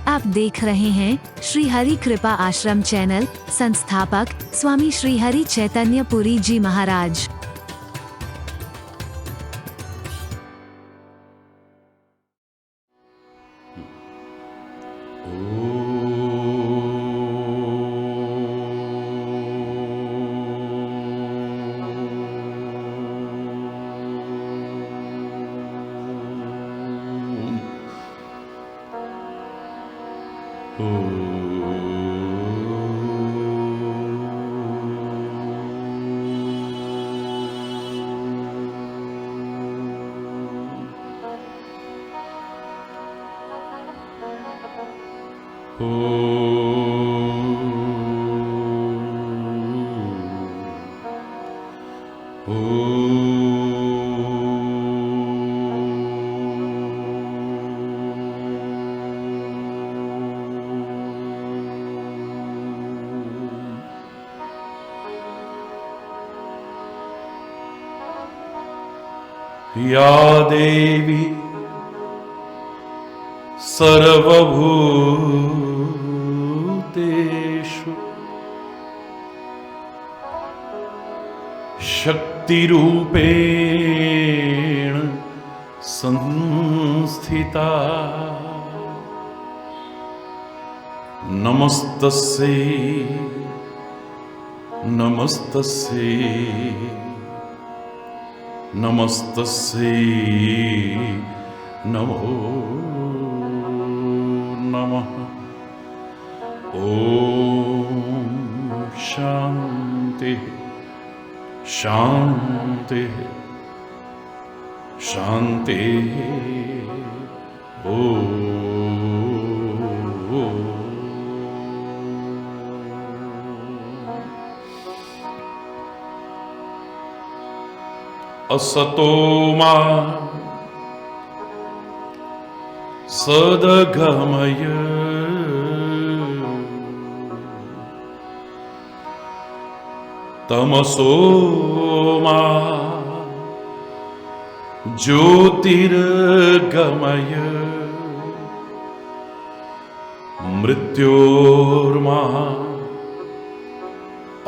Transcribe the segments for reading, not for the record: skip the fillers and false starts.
आप देख रहे हैं श्री हरि कृपा आश्रम चैनल। संस्थापक स्वामी श्री हरि चैतन्य पुरी जी महाराज। या देवी सर्वभूतेषु शक्तिरूपेण संस्थिता नमस्तस्यै नमस्तस्यै नमस्तस्यै नमो नमः। ओम शांति शांति शांति। असतो मा सद्गमय तमसो मा ज्योतिर्गमय मृत्योर्मा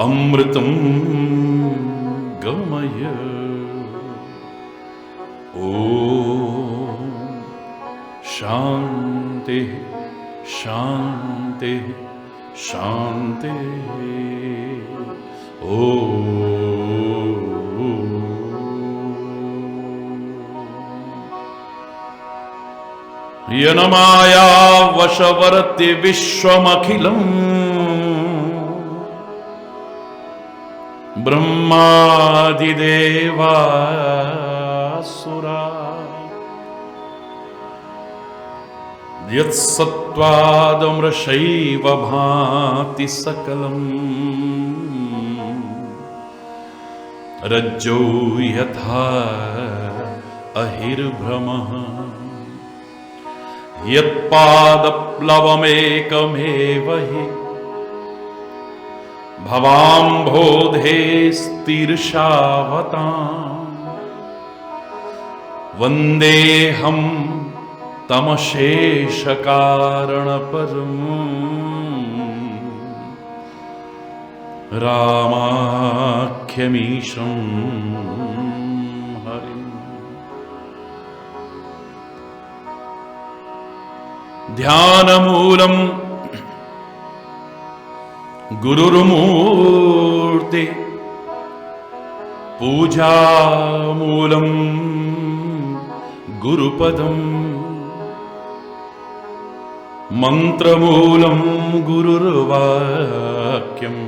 अमृतं गमय। ओम शांति शांति शांति। येन माया वशवर्ति विश्वमखिलम् ब्रह्मादिदेवासुरा यत्सत्त्वादमृषैव भाति सकलम् रज्जौ यथा अहिर्भ्रमः यत्पादप्लवमेकमेव हि भवाम्भोधेस्तीर्षावताम् वन्देऽहं तमशेषकारणपरम् रामाख्यमीशं हरिम्। ध्यानमूलं गुरुर्मूर्ति पूजामूलं गुरुपदम् मंत्रमूलं गुरुर्वाक्यम्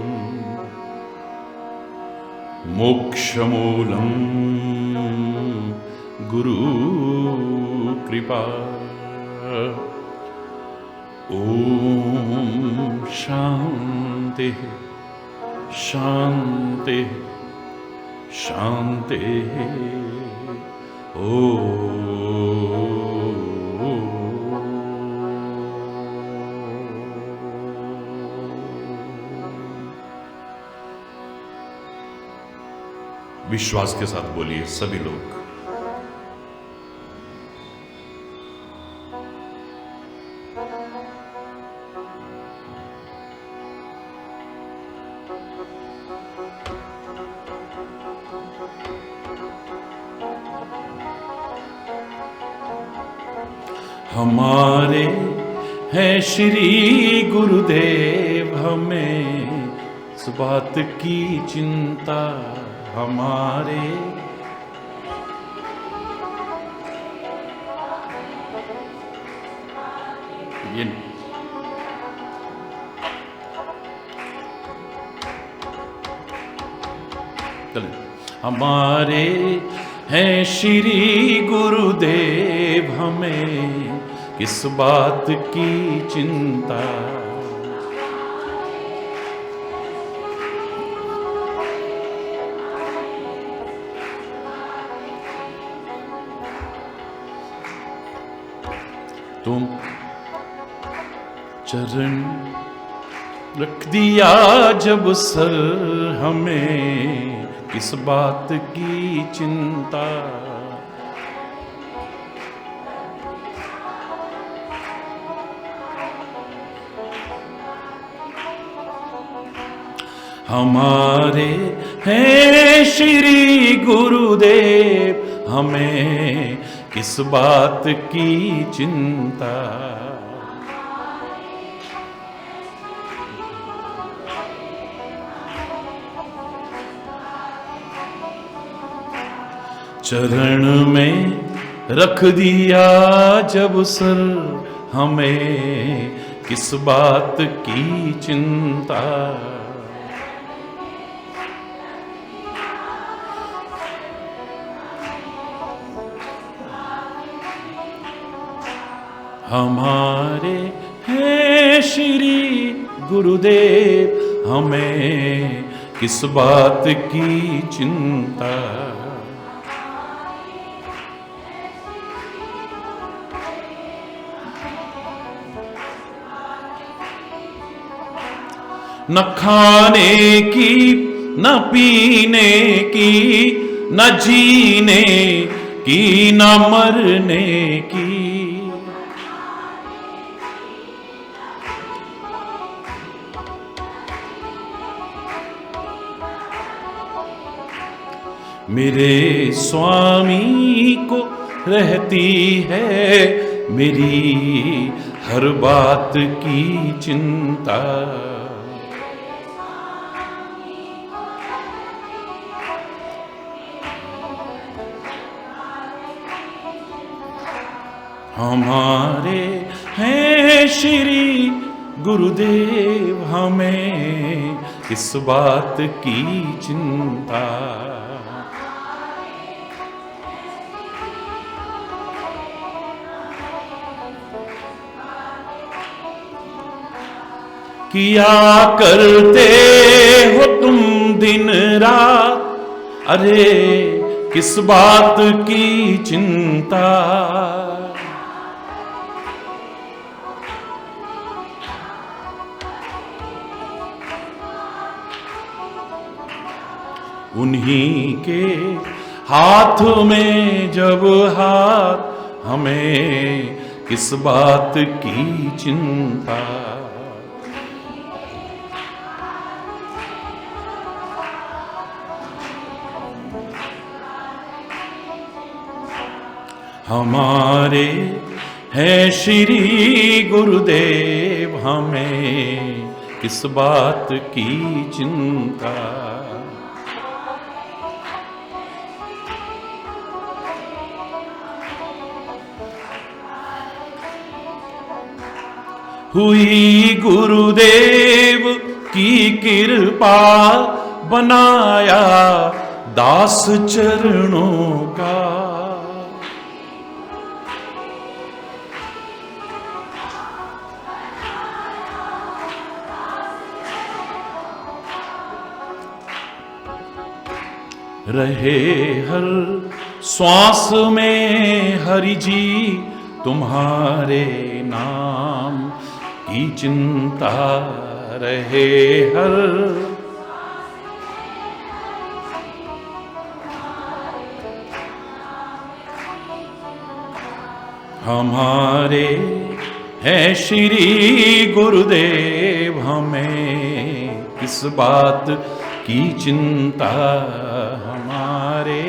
मोक्षमूलं गुरुकृपा। ओम शांति शांति शांति। विश्वास के साथ बोलिए सभी लोग। हमारे हैं श्री गुरुदेव, हमें इस बात की चिंता हमारे। ये चले। हमारे हैं श्री गुरुदेव, हमें किस बात की चिंता। तुम चरण रख दिया जब सर, हमें किस बात की चिंता। हमारे हैं श्री गुरुदेव, हमें किस बात की चिंता। चरण में रख दिया जब सर, हमें किस बात की चिंता। हमारे हैं श्री गुरुदेव, हमें किस बात की चिंता। न खाने की, न पीने की, न जीने की, न मरने की। मेरे स्वामी को रहती है मेरी हर बात की चिंता। हमारे हैं श्री गुरुदेव, हमें इस बात की चिंता। किया करते हो तुम दिन रात, अरे किस बात की चिंता। उन्हीं के हाथ में जब हाथ, हमें किस बात की चिंता। हमारे हैं श्री गुरुदेव, हमें किस बात की चिंता। हुई गुरुदेव की कृपा, बनाया दास चरणों का। रहे हर श्वास में हरि जी तुम्हारे नाम की चिंता। रहे हर हमारे हैं श्री गुरुदेव, हमें किस बात की चिंता। हमारे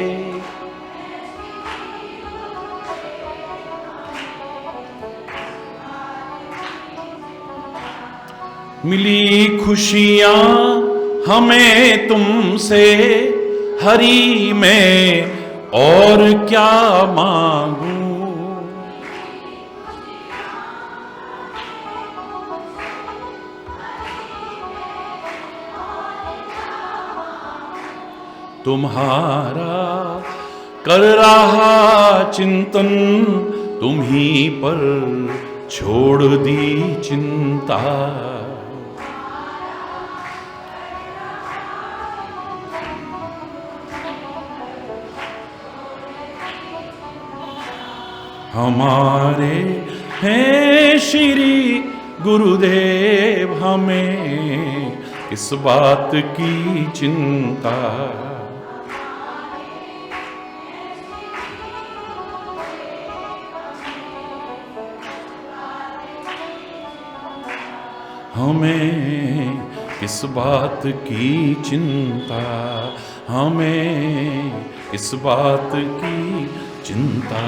मिली खुशियां हमें तुमसे हरि मैं और क्या मांगू। तुम्हारा कर रहा चिंतन, तुम्हीं पर छोड़ दी चिंता। हमारे हैं श्री गुरुदेव, हमें इस बात की चिंता। हमें इस बात की चिंता, हमें इस बात की चिंता।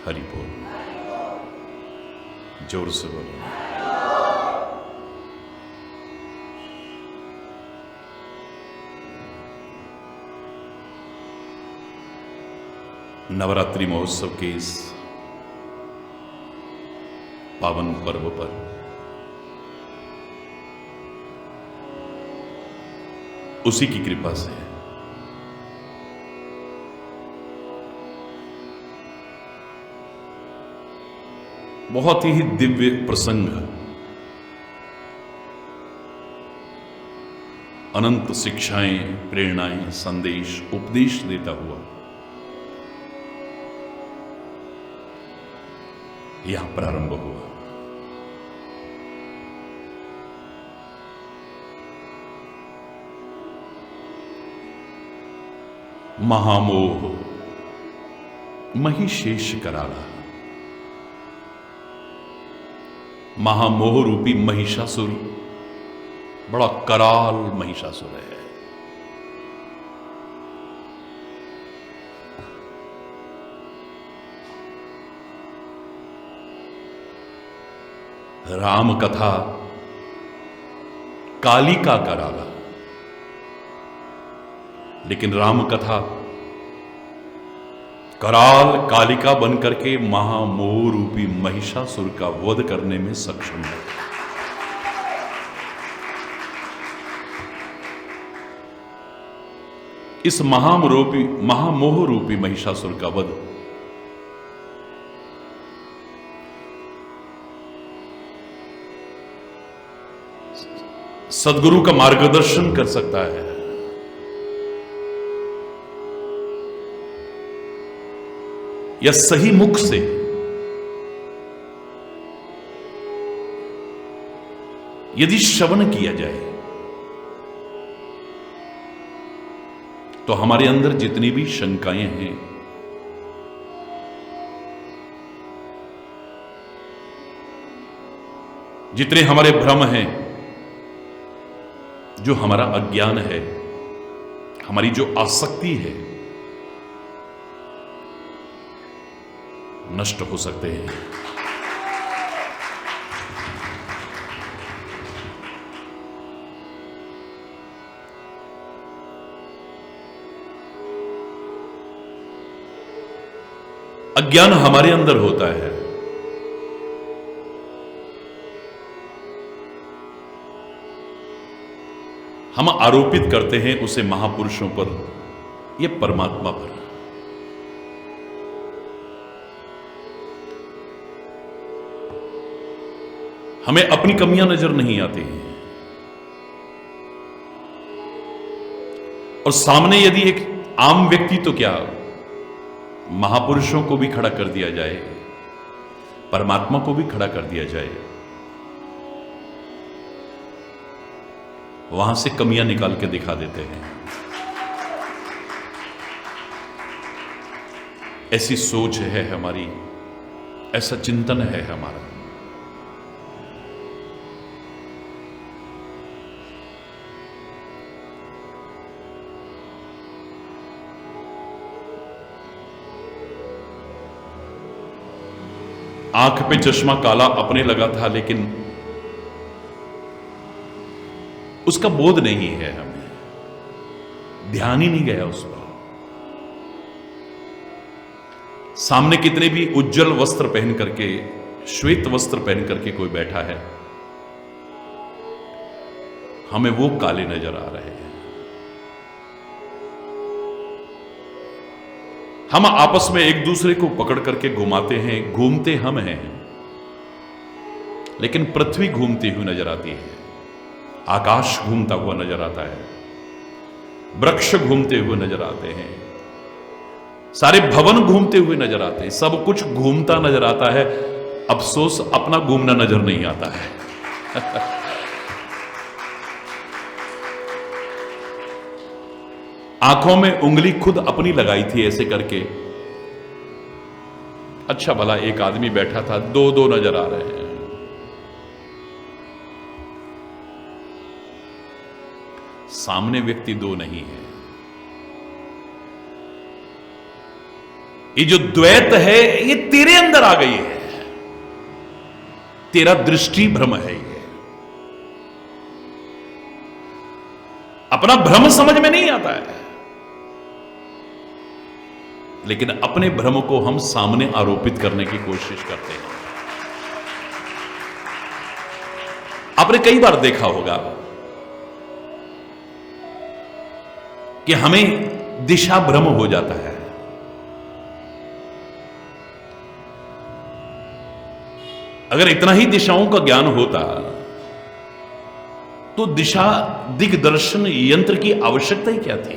हरि बोल, जोर से बोलो। नवरात्रि महोत्सव के इस पावन पर्व पर उसी की कृपा से बहुत ही दिव्य प्रसंग, अनंत शिक्षाएं, प्रेरणाएं, संदेश, उपदेश देता हुआ यहां प्रारंभ हुआ। महामोह महिषेष कराला, महामोह रूपी महिषासुर बड़ा कराल महिषासुर है। राम कथा कालिका कराला, लेकिन राम कथा कराल कालिका बनकर के महामोह रूपी महिषासुर का वध करने में सक्षम है। इस महामोह रूपी महिषासुर का वध सदगुरु का मार्गदर्शन कर सकता है। या सही मुख से यदि श्रवण किया जाए तो हमारे अंदर जितनी भी शंकाएं हैं, जितने हमारे भ्रम हैं, जो हमारा अज्ञान है, हमारी जो आसक्ति है, नष्ट हो सकते हैं। अज्ञान हमारे अंदर होता है, हम आरोपित करते हैं उसे महापुरुषों पर या परमात्मा पर। हमें अपनी कमियां नजर नहीं आती हैं, और सामने यदि एक आम व्यक्ति, तो क्या महापुरुषों को भी खड़ा कर दिया जाए, परमात्मा को भी खड़ा कर दिया जाए, वहां से कमियां निकाल के दिखा देते हैं। ऐसी सोच है हमारी, ऐसा चिंतन है हमारा। आंख पे चश्मा काला अपने लगा था, लेकिन उसका बोध नहीं है, हमें ध्यान ही नहीं गया उस पर। सामने कितने भी उज्जवल वस्त्र पहन करके, श्वेत वस्त्र पहन करके कोई बैठा है, हमें वो काले नजर आ रहे हैं। हम आपस में एक दूसरे को पकड़ करके घुमाते हैं, घूमते हम हैं, लेकिन पृथ्वी घूमती हुई नजर आती है, आकाश घूमता हुआ नजर आता है, वृक्ष घूमते हुए नजर आते हैं, सारे भवन घूमते हुए नजर आते हैं, सब कुछ घूमता नजर आता है। अफसोस अपना घूमना नजर नहीं आता है। आंखों में उंगली खुद अपनी लगाई थी ऐसे करके, अच्छा भला एक आदमी बैठा था, दो दो नजर आ रहे हैं। सामने व्यक्ति दो नहीं है। ये जो द्वैत है ये तेरे अंदर आ गई है, तेरा दृष्टि भ्रम है। ये अपना भ्रम समझ में नहीं आता है, लेकिन अपने भ्रम को हम सामने आरोपित करने की कोशिश करते हैं। आपने कई बार देखा होगा कि हमें दिशा भ्रम हो जाता है। अगर इतना ही दिशाओं का ज्ञान होता तो दिशा दिग्दर्शन यंत्र की आवश्यकता ही क्या थी?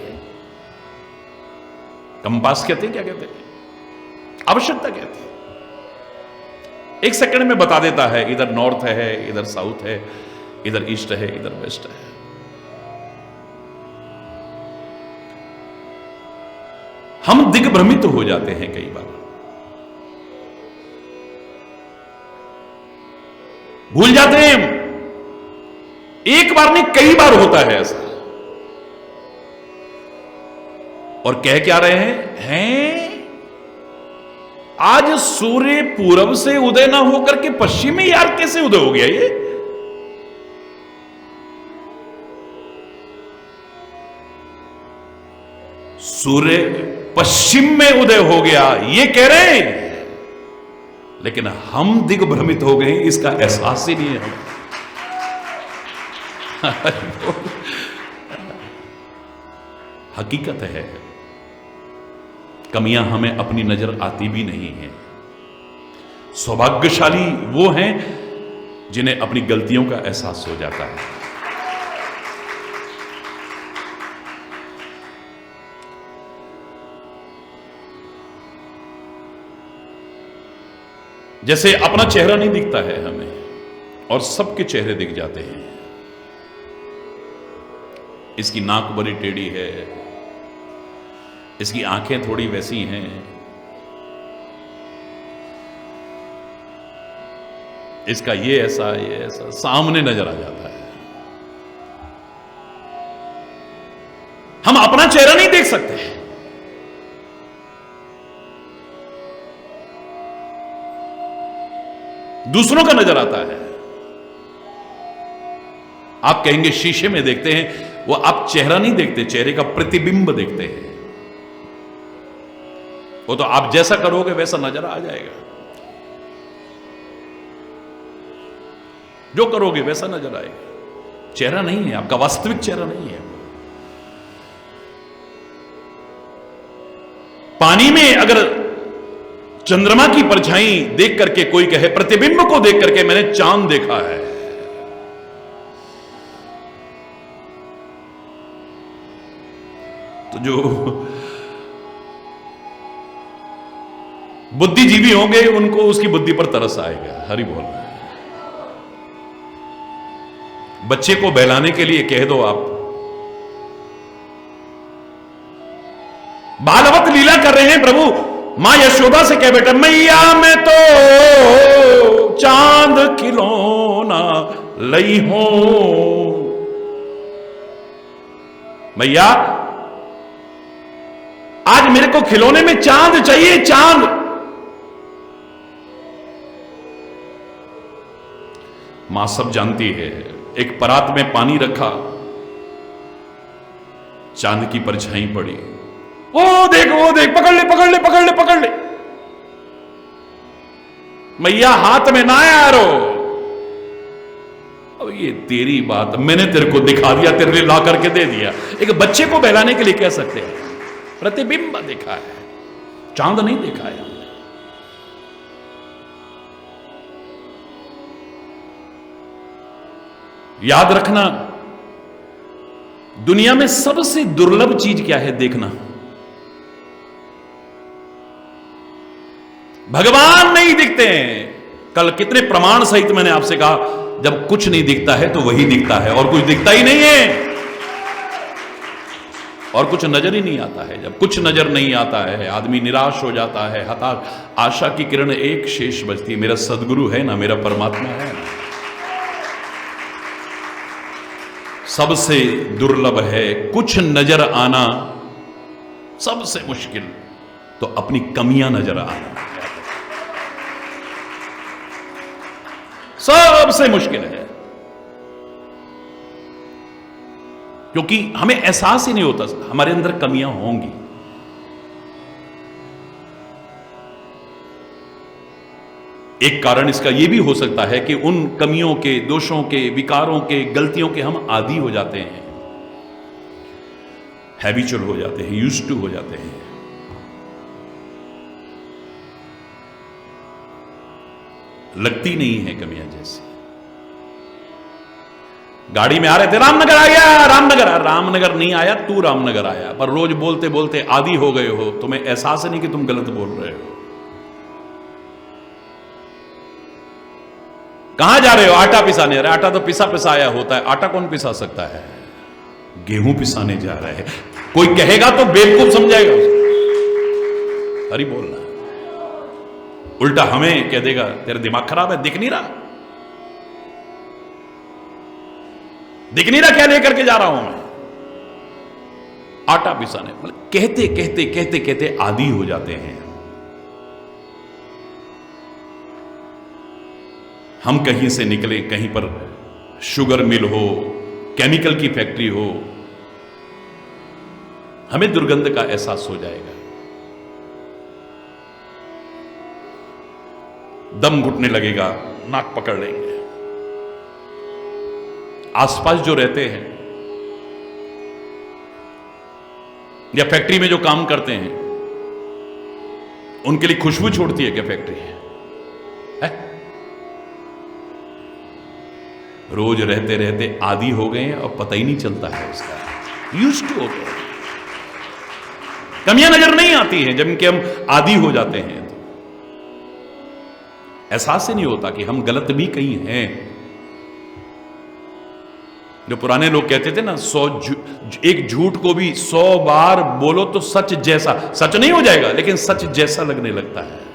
कंपास कहते हैं, क्या कहते हैं, आवश्यकता क्या थी? एक सेकंड में बता देता है, इधर नॉर्थ है, इधर साउथ है, इधर ईस्ट है, इधर वेस्ट है। हम दिग्भ्रमित हो जाते हैं कई बार, भूल जाते हैं। एक बार नहीं, कई बार होता है ऐसा। और कह क्या रहे हैं? आज सूर्य पूरब से उदय ना होकर के पश्चिम में यार कैसे उदय हो गया? ये सूर्य पश्चिम में उदय हो गया ये कह रहे हैं, लेकिन हम दिग्भ्रमित हो गए, इसका एहसास ही नहीं है। हकीकत है, कमियां हमें अपनी नजर आती भी नहीं हैं। सौभाग्यशाली वो हैं जिन्हें अपनी गलतियों का एहसास हो जाता है। जैसे अपना चेहरा नहीं दिखता है हमें, और सबके चेहरे दिख जाते हैं। इसकी नाक बड़ी टेढ़ी है, इसकी आंखें थोड़ी वैसी हैं, इसका ये ऐसा सामने नजर आ जाता है। हम अपना चेहरा नहीं देख सकते। दूसरों का नजर आता है। आप कहेंगे शीशे में देखते हैं, वो आप चेहरा नहीं देखते, चेहरे का प्रतिबिंब देखते हैं। वो तो आप जैसा करोगे वैसा नजर आ जाएगा, जो करोगे वैसा नजर आएगा। चेहरा नहीं है, आपका वास्तविक चेहरा नहीं है। पानी में अगर चंद्रमा की परछाई देख करके कोई कहे, प्रतिबिंब को देख करके मैंने चांद देखा है, तो जो बुद्धिजीवी होंगे उनको उसकी बुद्धि पर तरस आएगा। हरि बोल। बच्चे को बहलाने के लिए कह दो आप, बालवत लीला कर रहे हैं प्रभु, मां यशोदा से कह बेटा, मैया मैं तो चांद खिलौना लई हूं। मैया आज मेरे को खिलौने में चांद चाहिए, चांद। मां सब जानती है। एक परात में पानी रखा, चांद की परछाई पड़ी, वो देख पकड़ ले पकड़ ले पकड़ ले पकड़ ले। मैया हाथ में ना यारो, अब ये तेरी बात, मैंने तेरे को दिखा दिया, तेरे लिए ला करके दे दिया। एक बच्चे को बहलाने के लिए कह सकते हैं प्रतिबिंब देखा है, चांद नहीं देखा है हमने। याद रखना, दुनिया में सबसे दुर्लभ चीज क्या है देखना, भगवान नहीं दिखते हैं। कल कितने प्रमाण सहित मैंने आपसे कहा, जब कुछ नहीं दिखता है तो वही दिखता है, और कुछ दिखता ही नहीं है, और कुछ नजर ही नहीं आता है। जब कुछ नजर नहीं आता है आदमी निराश हो जाता है, हताश। आशा की किरण एक शेष बचती है, मेरा सदगुरु है ना, मेरा परमात्मा है ना। सबसे दुर्लभ है कुछ नजर आना, सबसे मुश्किल तो अपनी कमियां नजर आना सबसे मुश्किल है, क्योंकि हमें एहसास ही नहीं होता हमारे अंदर कमियां होंगी। एक कारण इसका यह भी हो सकता है कि उन कमियों के, दोषों के, विकारों के, गलतियों के हम आदी हो जाते हैं, हैबिचुअल हो जाते हैं, यूज्ड टू हो जाते हैं। लगती नहीं है कमियां जैसी। गाड़ी में आ रहे थे, रामनगर आ गया, रामनगर नहीं आया, तू रामनगर आया। पर रोज बोलते बोलते आदी हो गए हो, तुम्हें एहसास नहीं कि तुम गलत बोल रहे हो। कहां जा रहे हो? आटा पिसाने। अरे आटा तो पिसा पिसाया होता है, आटा कौन पिसा सकता है? गेहूं पिसाने जा रहे हैं। कोई कहेगा तो बेवकूफ समझाएगा उसको, अरे बोलना, उल्टा हमें कह देगा तेरा दिमाग खराब है, दिख नहीं रहा क्या लेकर के जा रहा हूं मैं, आटा पिसाने। मतलब कहते कहते कहते कहते आदी हो जाते हैं हम। कहीं से निकले, कहीं पर शुगर मिल हो, केमिकल की फैक्ट्री हो, हमें दुर्गंध का एहसास हो जाएगा, दम घुटने लगेगा, नाक पकड़ लेंगे। आसपास जो रहते हैं या फैक्ट्री में जो काम करते हैं, उनके लिए खुशबू छोड़ती है क्या फैक्ट्री? है? रोज रहते रहते आदी हो गए और पता ही नहीं चलता है उसका, यूज्ड टू हो गए। कमियां नजर नहीं आती हैं, जब इनके हम आदी हो जाते हैं तो एहसास ही नहीं होता कि हम गलत भी कहीं हैं। जो पुराने लोग कहते थे ना, एक झूठ को भी 100 बार बोलो तो सच जैसा, सच नहीं हो जाएगा लेकिन सच जैसा लगने लगता है।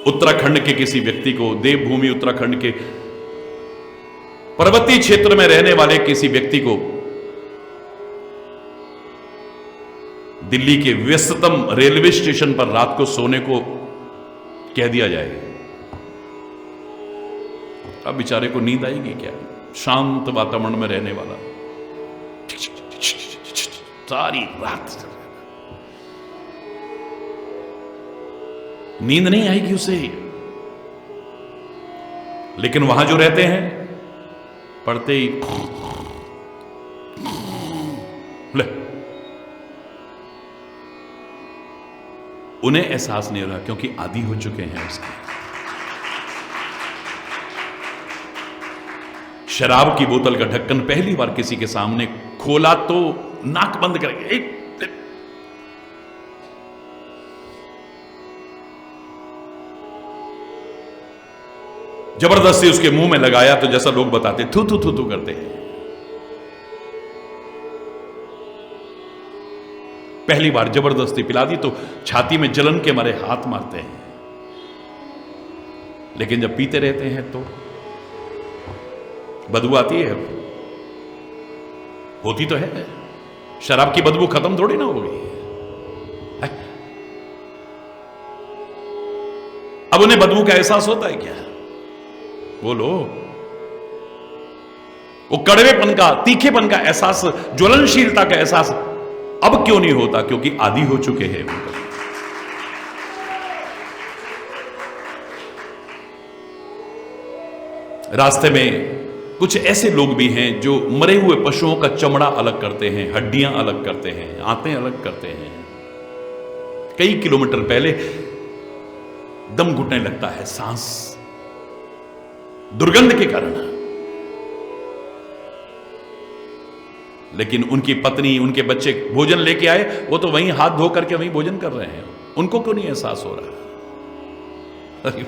उत्तराखंड के किसी व्यक्ति को, देवभूमि उत्तराखंड के पर्वतीय क्षेत्र में रहने वाले किसी व्यक्ति को दिल्ली के व्यस्ततम रेलवे स्टेशन पर रात को सोने को कह दिया जाए, अब बेचारे को नींद आएगी क्या? शांत वातावरण में रहने वाला, सारी रात नींद नहीं आएगी उसे। लेकिन वहां जो रहते हैं, पढ़ते ही ले, उन्हें एहसास नहीं हो रहा क्योंकि आदी हो चुके हैं उसके। शराब की बोतल का ढक्कन पहली बार किसी के सामने खोला तो नाक बंद करेंगे, जबरदस्ती उसके मुंह में लगाया तो जैसा लोग बताते थू थू थू थू करते हैं। पहली बार जबरदस्ती पिला दी तो छाती में जलन के मारे हाथ मारते हैं, लेकिन जब पीते रहते हैं तो बदबू आती है, होती तो है। शराब की बदबू खत्म थोड़ी ना होगी। अब उन्हें बदबू का एहसास होता है क्या? बोलो। वो कड़वेपन का, तीखेपन का एहसास, ज्वलनशीलता का एहसास अब क्यों नहीं होता? क्योंकि आदी हो चुके हैं। रास्ते में कुछ ऐसे लोग भी हैं जो मरे हुए पशुओं का चमड़ा अलग करते हैं, हड्डियां अलग करते हैं, आंतें अलग करते हैं। कई किलोमीटर पहले दम घुटने लगता है, सांस, दुर्गंध के कारण। लेकिन उनकी पत्नी, उनके बच्चे भोजन लेके आए, वो तो वहीं हाथ धो करके वहीं भोजन कर रहे हैं। उनको क्यों नहीं एहसास हो रहा? अरे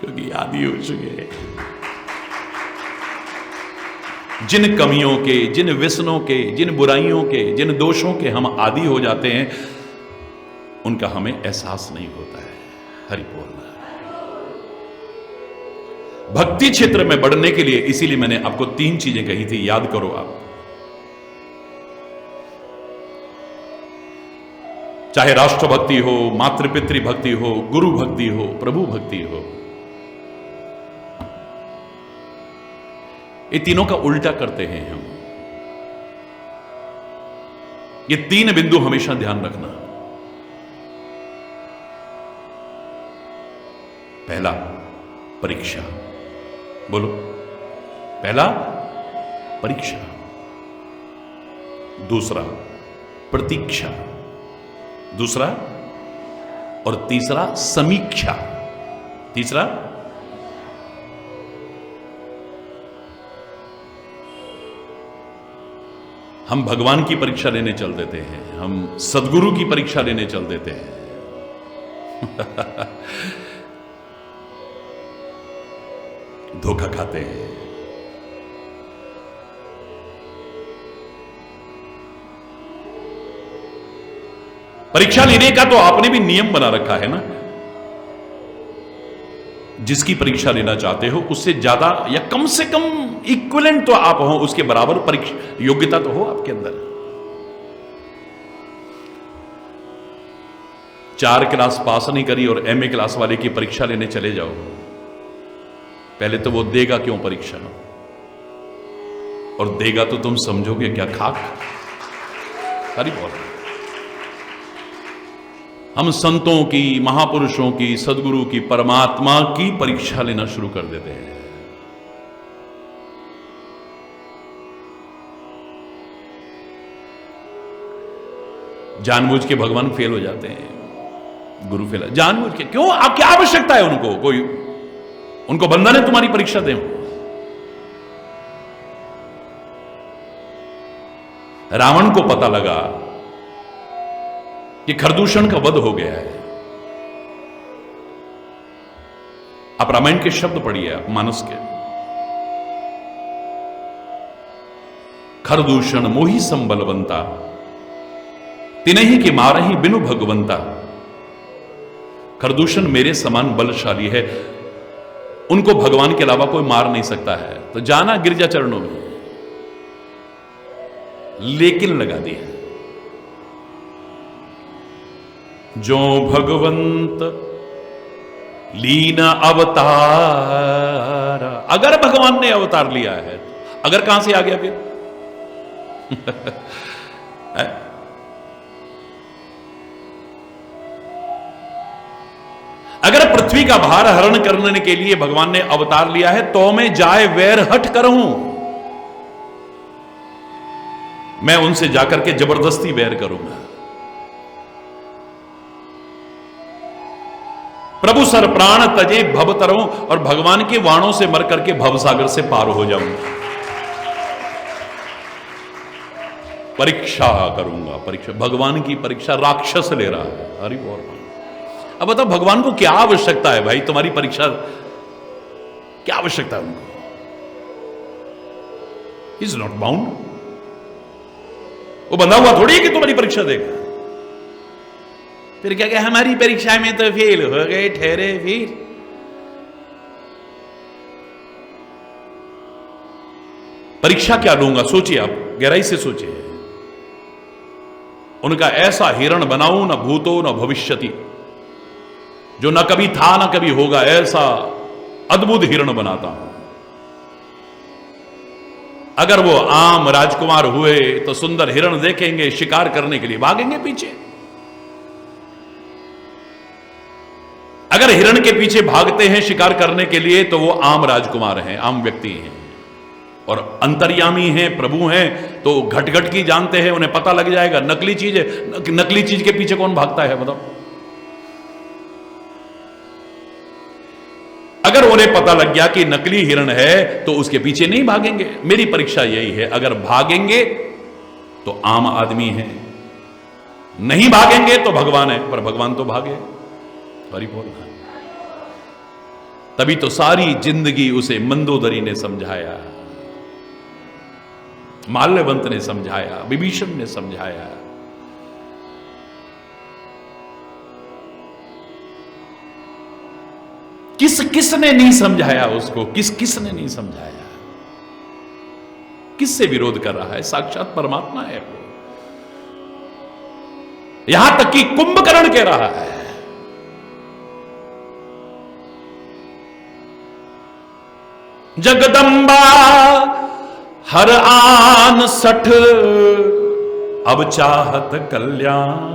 क्योंकि आदी हो चुके हैं। जिन कमियों के, जिन व्यसनों के, जिन बुराइयों के, जिन दोषों के हम आदी हो जाते हैं, उनका हमें एहसास नहीं होता है। हरि बोल। भक्ति क्षेत्र में बढ़ने के लिए, इसीलिए मैंने आपको 3 चीजें कही थी, याद करो आप। चाहे राष्ट्र भक्ति हो, मातृपितृ भक्ति हो, गुरु भक्ति हो, प्रभु भक्ति हो, ये तीनों का उल्टा करते हैं हम। ये 3 बिंदु हमेशा ध्यान रखना। पहला, परीक्षा। बोलो। पहला, परीक्षा। दूसरा, प्रतीक्षा। दूसरा, और तीसरा, समीक्षा। तीसरा, हम भगवान की परीक्षा लेने चल देते हैं, हम सदगुरु की परीक्षा लेने चल देते हैं। धोखा खाते हैं। परीक्षा लेने का तो आपने भी नियम बना रखा है ना। जिसकी परीक्षा लेना चाहते हो उससे ज्यादा या कम से कम इक्विवेलेंट तो आप हो, उसके बराबर परीक्षा योग्यता तो हो आपके अंदर। 4 क्लास पास नहीं करी और एमए क्लास वाले की परीक्षा लेने चले जाओ, पहले तो वो देगा क्यों परीक्षा, और देगा तो तुम समझोगे क्या खाक। सारी बोल। हम संतों की, महापुरुषों की, सदगुरु की, परमात्मा की परीक्षा लेना शुरू कर देते हैं। जानबूझ के भगवान फेल हो जाते हैं, गुरु फेल, जानबूझ के। क्यों? आप क्या आवश्यकता है उनको? कोई उनको बंधन है तुम्हारी परीक्षा दें? रावण को पता लगा कि खरदूषण का वध हो गया है। आप रामायण के शब्द पढ़िए, आप मानस के। खरदूषण मोहि संबलवंता, तिनहि के मारहि बिनु भगवंता। खरदूषण मेरे समान बलशाली है, उनको भगवान के अलावा कोई मार नहीं सकता है। तो जाना गिरजा चरणों में, लेकिन लगा दिया। जो भगवंत लीन अवतार, अगर भगवान ने अवतार लिया है, अगर कहां से आ गया फिर? अगर पृथ्वी का भार हरण करने के लिए भगवान ने अवतार लिया है, तो मैं जाए वैर हट करूं, मैं उनसे जाकर के जबरदस्ती वैर करूंगा। प्रभु सर प्राण तजे भव तरों, और भगवान के वाणों से मर करके भवसागर से पार हो जाऊंगा। परीक्षा करूंगा, परीक्षा, भगवान की परीक्षा राक्षस ले रहा है। हरि बोल। अब बताओ भगवान को क्या आवश्यकता है भाई तुम्हारी परीक्षा? क्या आवश्यकता है उनको? Is not bound. वो बंधा हुआ थोड़ी है कि तुम्हारी परीक्षा देगा। फिर क्या क्या हमारी परीक्षा में तो फेल हो गए, ठहरे फिर। परीक्षा क्या लूंगा? सोचिए आप, गहराई से सोचिए। उनका ऐसा हिरण बनाऊं, न भूतो न भविष्यति, जो न कभी था न कभी होगा ऐसा अद्भुत हिरण बनाता हूं। अगर वो आम राजकुमार हुए तो सुंदर हिरण देखेंगे, शिकार करने के लिए भागेंगे पीछे। अगर हिरण के पीछे भागते हैं शिकार करने के लिए तो वो आम राजकुमार हैं, आम व्यक्ति हैं। और अंतर्यामी हैं, प्रभु हैं, तो घट घट की जानते हैं, उन्हें पता लग जाएगा नकली चीज है। नकली चीज के पीछे कौन भागता है बताओ? अगर उन्हें पता लग गया कि नकली हिरण है तो उसके पीछे नहीं भागेंगे। मेरी परीक्षा यही है, अगर भागेंगे तो आम आदमी है, नहीं भागेंगे तो भगवान है। पर भगवान तो भागे, हरि बोल। तभी तो सारी जिंदगी उसे मंदोदरी ने समझाया, माल्यवंत ने समझाया, विभीषण ने समझाया। किसने नहीं समझाया उसको? किसने नहीं समझाया? किससे विरोध कर रहा है? साक्षात परमात्मा है वो। यहां तक कि कुंभकर्ण कह रहा है, जगदंबा हर आन सठ अब चाहत कल्याण।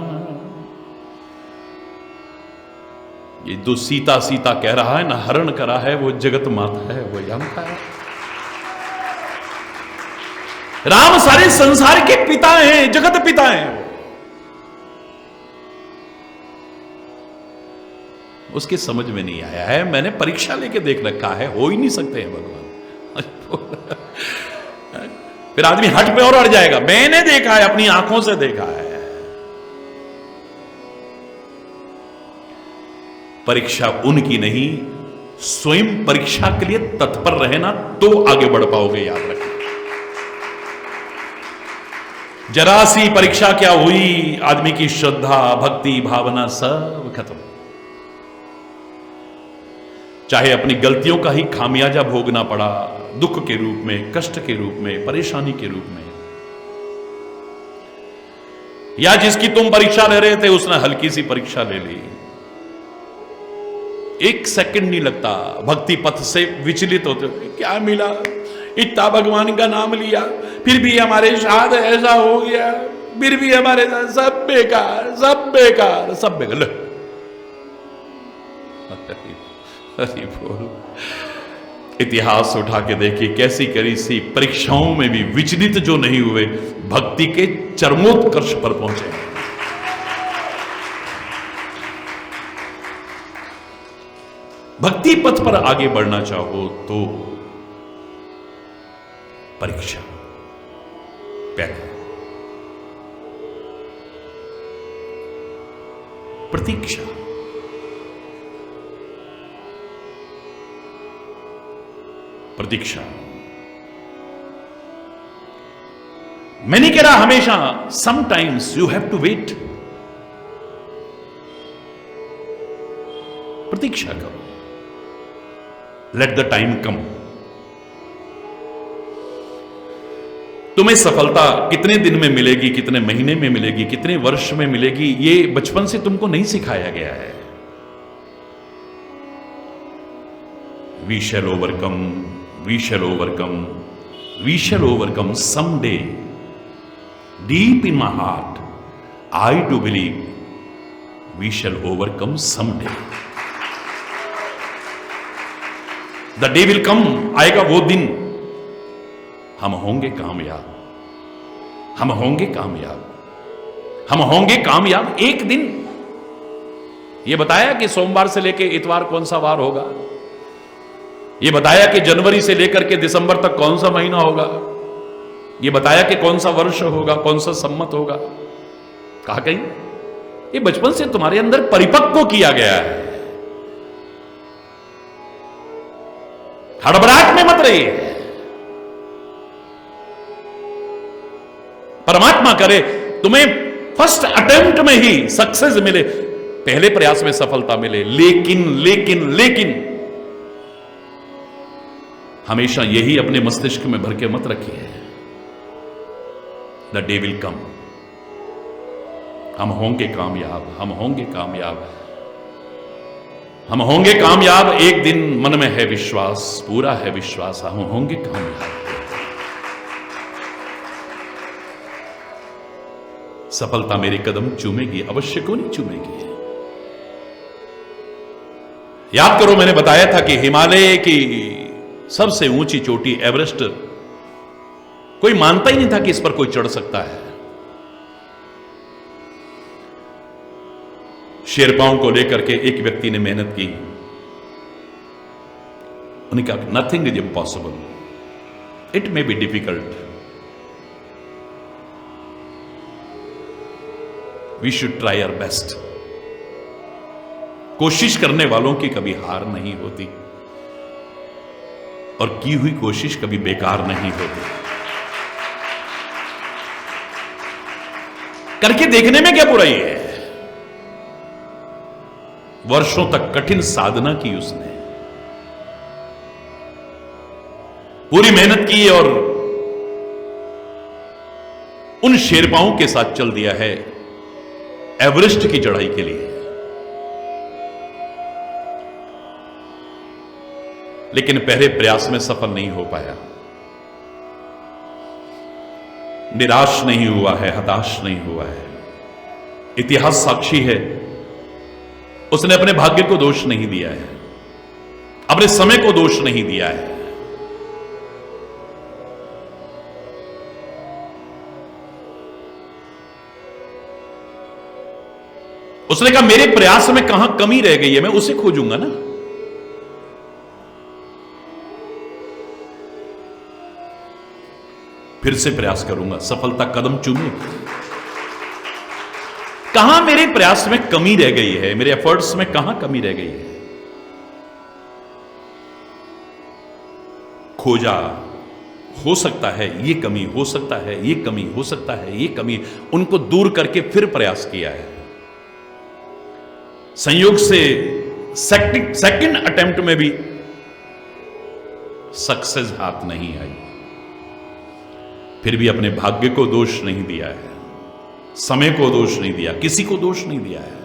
ये जो सीता सीता कह रहा है ना, हरण करा है, वो जगत माता है, वो जानता है। राम सारे संसार के पिता हैं, जगत पिता हैं। उसके समझ में नहीं आया है। मैंने परीक्षा लेके देख रखा है, हो ही नहीं सकते हैं भगवान। फिर आदमी हट पे और अड़ जाएगा। मैंने देखा है, अपनी आंखों से देखा है। परीक्षा उनकी नहीं, स्वयं परीक्षा के लिए तत्पर रहे ना तो आगे बढ़ पाओगे, याद रखना। जरा सी परीक्षा क्या हुई, आदमी की श्रद्धा भक्ति भावना सब खत्म। चाहे अपनी गलतियों का ही खामियाजा भोगना पड़ा, दुख के रूप में, कष्ट के रूप में, परेशानी के रूप में, या जिसकी तुम परीक्षा ले रहे थे उसने हल्की सी परीक्षा ले ली, एक सेकंड नहीं लगता भक्ति पथ से विचलित होते। क्या मिला, इतना भगवान का नाम लिया, फिर भी हमारे साथ ऐसा हो गया, फिर भी हमारे साथ सब बेकार, सब बेकार, सब बेकार। हरि बोल। इतिहास उठा के देखिए, कैसी करी सी परीक्षाओं में भी विचलित जो नहीं हुए, भक्ति के चरमोत्कर्ष पर पहुंचे। भक्ति पथ पर आगे बढ़ना चाहो तो परीक्षा पहले, प्रतीक्षा, प्रतीक्षा। मैं नहीं कह रहा हमेशा, sometimes you have to wait. प्रतीक्षा करो, लेट द टाइम कम। तुम्हें सफलता कितने दिन में मिलेगी, कितने महीने में मिलेगी, कितने वर्ष में मिलेगी, ये बचपन से तुमको नहीं सिखाया गया है। We shall overcome, we shall overcome, we shall overcome someday. Deep in my heart I do believe we shall overcome someday. The day will come, आएगा वो दिन, हम होंगे कामयाब, हम होंगे कामयाब, हम होंगे कामयाब एक दिन। यह बताया कि सोमवार से लेकर इतवार कौन सा वार होगा, यह बताया कि जनवरी से लेकर के दिसंबर तक कौन सा महीना होगा, यह बताया कि कौन सा वर्ष होगा, कौन सा सम्मत होगा। कहा कहीं ये बचपन से तुम्हारे अंदर परिपक्व किया गया है। हड़बड़ाहट में मत रहिए। परमात्मा करे तुम्हें फर्स्ट अटेम्प्ट में ही सक्सेस मिले, पहले प्रयास में सफलता मिले। लेकिन लेकिन लेकिन हमेशा यही अपने मस्तिष्क में भर के मत रखिए, द डे विल कम, हम होंगे कामयाब, हम होंगे कामयाब। हम होंगे कामयाब एक दिन, मन में है विश्वास, पूरा है विश्वास, हम होंगे कामयाब। सफलता मेरे कदम चूमेगी, अवश्य क्यों नहीं चूमेगी। याद करो, मैंने बताया था कि हिमालय की सबसे ऊंची चोटी एवरेस्ट, कोई मानता ही नहीं था कि इस पर कोई चढ़ सकता है। शेरपाओं को लेकर के एक व्यक्ति ने मेहनत की, उन्हें कहा nothing is impossible, it may be difficult, we should try our best. कोशिश करने वालों की कभी हार नहीं होती और की हुई कोशिश कभी बेकार नहीं होती। करके देखने में क्या बुराई है। वर्षों तक कठिन साधना की उसने, पूरी मेहनत की और उन शेरपाओं के साथ चल दिया है एवरेस्ट की चढ़ाई के लिए। लेकिन पहले प्रयास में सफल नहीं हो पाया, निराश नहीं हुआ है, हताश नहीं हुआ है। इतिहास साक्षी है, उसने अपने भाग्य को दोष नहीं दिया है, अपने समय को दोष नहीं दिया है। उसने कहा मेरे प्रयास में कहां कमी रह गई है, मैं उसे खोजूंगा ना। फिर से प्रयास करूंगा, सफलता कदम चूमेगी। कहां मेरे प्रयास में कमी रह गई है, मेरे एफर्ट्स में कहां कमी रह गई है। खोजा, हो सकता है ये कमी, हो सकता है ये कमी, हो सकता है ये कमी, उनको दूर करके फिर प्रयास किया है। संयोग से सेकंड अटेम्प्ट में भी सक्सेस हाथ नहीं आई, फिर भी अपने भाग्य को दोष नहीं दिया है, समय को दोष नहीं दिया, किसी को दोष नहीं दिया है।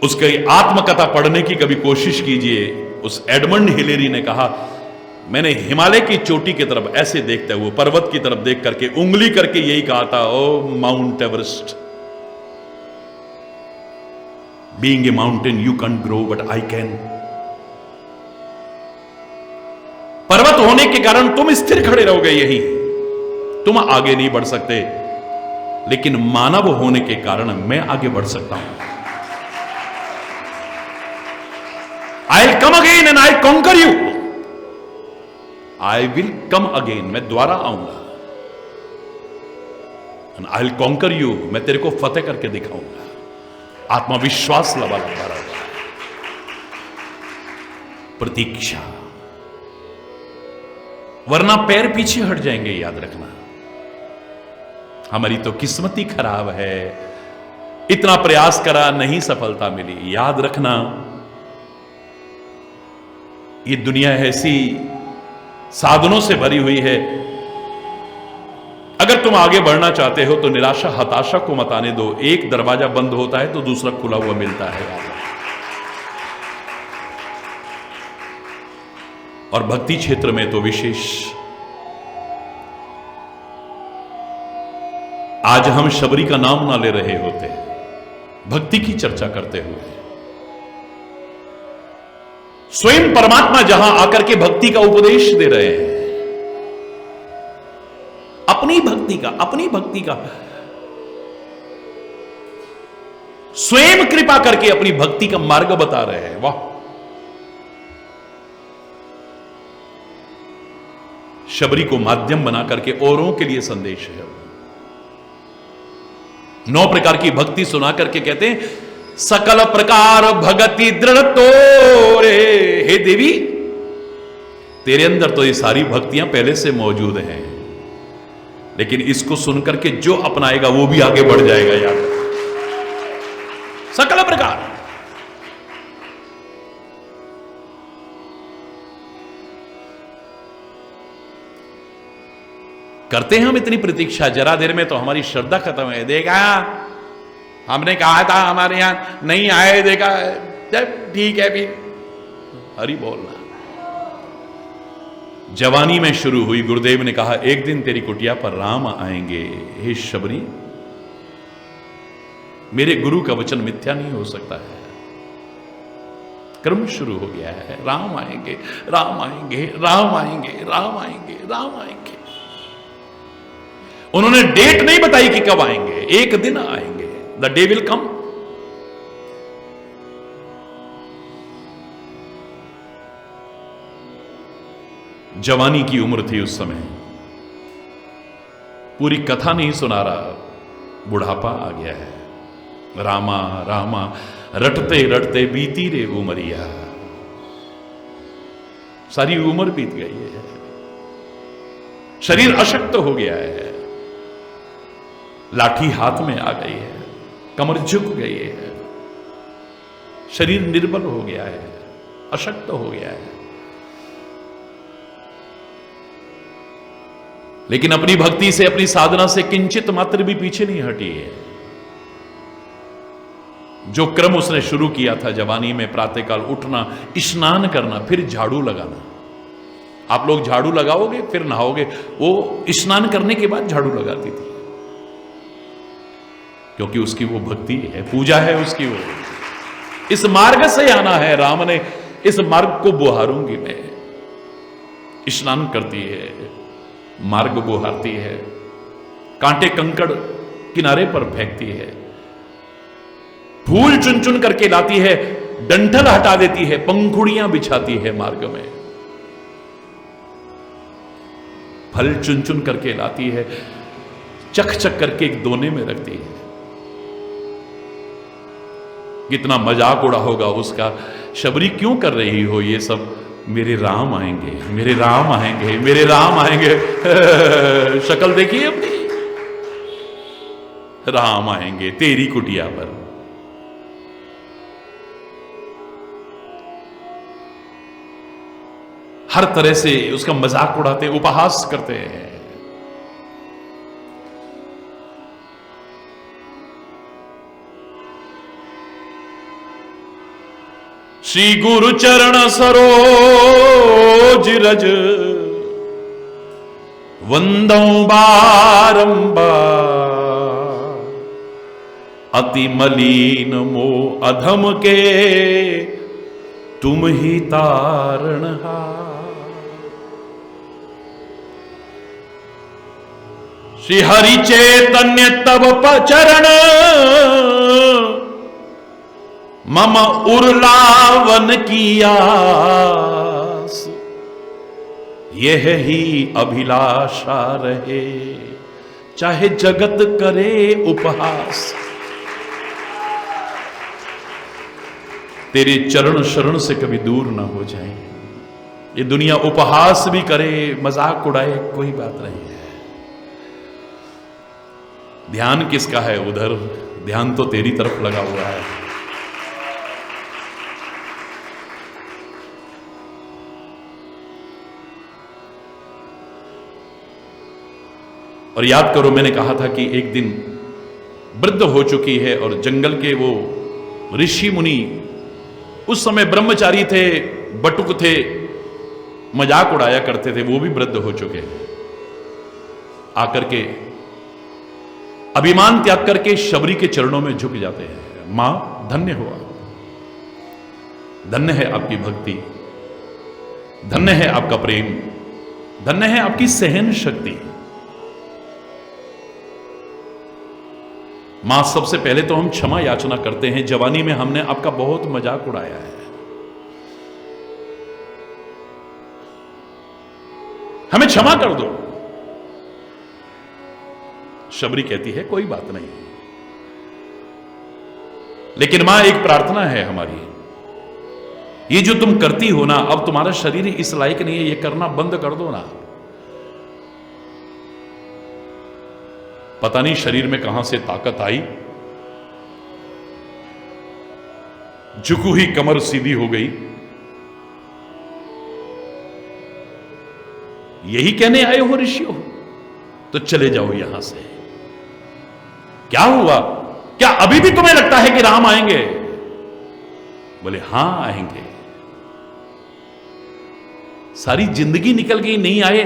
उसकी आत्मकथा पढ़ने की कभी कोशिश कीजिए। उस एडमंड हिलेरी ने कहा, मैंने हिमालय की चोटी की तरफ ऐसे देखते हुए, पर्वत की तरफ देख करके उंगली करके यही कहा था, O Mount Everest, being a mountain you can grow but I can. पर्वत होने के कारण तुम स्थिर खड़े रहोगे यहीं, तुम आगे नहीं बढ़ सकते, लेकिन मानव होने के कारण मैं आगे बढ़ सकता हूं। I will come again and I conquer you, I will come again, मैं दोबारा आऊंगा, and I will conquer you, मैं तेरे को फतेह करके दिखाऊंगा। आत्मविश्वास लगा रहा, प्रतीक्षा, वरना पैर पीछे हट जाएंगे। याद रखना, हमारी तो किस्मत ही खराब है, इतना प्रयास करा नहीं सफलता मिली। याद रखना, ये दुनिया ऐसी साधनों से भरी हुई है, अगर तुम आगे बढ़ना चाहते हो तो निराशा हताशा को मत आने दो। एक दरवाजा बंद होता है तो दूसरा खुला हुआ मिलता है। और भक्ति क्षेत्र में तो विशेष। आज हम शबरी का नाम ना ले रहे होते, भक्ति की चर्चा करते हुए। स्वयं परमात्मा जहां आकर के भक्ति का उपदेश दे रहे हैं, अपनी भक्ति का स्वयं कृपा करके अपनी भक्ति का मार्ग बता रहे हैं। वाह, शबरी को माध्यम बना करके औरों के लिए संदेश है। 9 प्रकार की भक्ति सुना करके कहते हैं, सकल प्रकार भगति दृढ़ तोरे। हे देवी, तेरे अंदर तो ये सारी भक्तियां पहले से मौजूद हैं, लेकिन इसको सुनकर के जो अपनाएगा वो भी आगे बढ़ जाएगा। यार, सकल प्रकार, करते हैं हम इतनी प्रतीक्षा, जरा देर में तो हमारी श्रद्धा खत्म है। देखा हमने कहा था हमारे यहां नहीं आए, देखा जब ठीक है फिर हरि बोलना। जवानी में शुरू हुई। गुरुदेव ने कहा एक दिन तेरी कुटिया पर राम आएंगे। हे शबरी, मेरे गुरु का वचन मिथ्या नहीं हो सकता है। क्रम शुरू हो गया है, राम आएंगे, राम आएंगे, राम आएंगे, राम आएंगे, राम आएंगे। उन्होंने डेट नहीं बताई कि कब आएंगे, एक दिन आएंगे, द डे विल कम। जवानी की उम्र थी उस समय, पूरी कथा नहीं सुना रहा, बुढ़ापा आ गया है। रामा रामा रटते रटते बीती रे उमरिया, सारी उम्र बीत गई है, शरीर अशक्त हो गया है, लाठी हाथ में आ गई है, कमर झुक गई है, शरीर निर्बल हो गया है, अशक्त हो गया है। लेकिन अपनी भक्ति से, अपनी साधना से किंचित मात्र भी पीछे नहीं हटी है। जो क्रम उसने शुरू किया था जवानी में, प्रातःकाल उठना, स्नान करना, फिर झाड़ू लगाना। आप लोग झाड़ू लगाओगे फिर नहाओगे, वो स्नान करने के बाद झाड़ू लगाती थी, क्योंकि उसकी वो भक्ति है, पूजा है उसकी वो। इस मार्ग से आना है, राम ने इस मार्ग को बुहारूंगी मैं। स्नान करती है, मार्ग बुहारती है, कांटे कंकड़ किनारे पर फेंकती है, फूल चुन चुन करके लाती है, डंठल हटा देती है, पंखुड़ियां बिछाती है मार्ग में, फल चुन चुन करके लाती है, चक चक करके एक दोने में रखती है। कितना मजाक उड़ा होगा उसका, शबरी क्यों कर रही हो ये सब? मेरे राम आएंगे, मेरे राम आएंगे, मेरे राम आएंगे। शक्ल देखिए अपनी, राम आएंगे तेरी कुटिया पर। हर तरह से उसका मजाक उड़ाते, उपहास करते हैं। श्री गुरु चरण सरोज रज वंदौ बारंबार, अति मलिन मोह अधम के तुम ही तारणहार। श्री हरि चैतन्य तब चरण मम उर्लावन किया, यह ही अभिलाषा रहे, चाहे जगत करे उपहास। तेरे चरण शरण से कभी दूर ना हो जाए। ये दुनिया उपहास भी करे, मजाक उड़ाए, कोई बात नहीं है। ध्यान किसका है उधर? ध्यान तो तेरी तरफ लगा हुआ है। और याद करो, मैंने कहा था कि एक दिन वृद्ध हो चुकी है और जंगल के वो ऋषि मुनि, उस समय ब्रह्मचारी थे, बटुक थे, मजाक उड़ाया करते थे, वो भी वृद्ध हो चुके हैं। आकर के अभिमान त्याग करके शबरी के चरणों में झुक जाते हैं। मां, धन्य हो आप, धन्य है आपकी भक्ति, धन्य है आपका प्रेम, धन्य है आपकी सहन शक्ति। मां, सबसे पहले तो हम क्षमा याचना करते हैं, जवानी में हमने आपका बहुत मजाक उड़ाया है, हमें क्षमा कर दो। शबरी कहती है कोई बात नहीं, लेकिन मां एक प्रार्थना है हमारी, ये जो तुम करती हो ना, अब तुम्हारा शरीर इस लायक नहीं है, ये करना बंद कर दो ना। पता नहीं शरीर में कहां से ताकत आई, झुकी हुई कमर सीधी हो गई। यही कहने आए हो ऋषियों? तो चले जाओ यहां से। क्या हुआ? क्या अभी भी तुम्हें लगता है कि राम आएंगे? बोले हां आएंगे। सारी जिंदगी निकल गई, नहीं आए,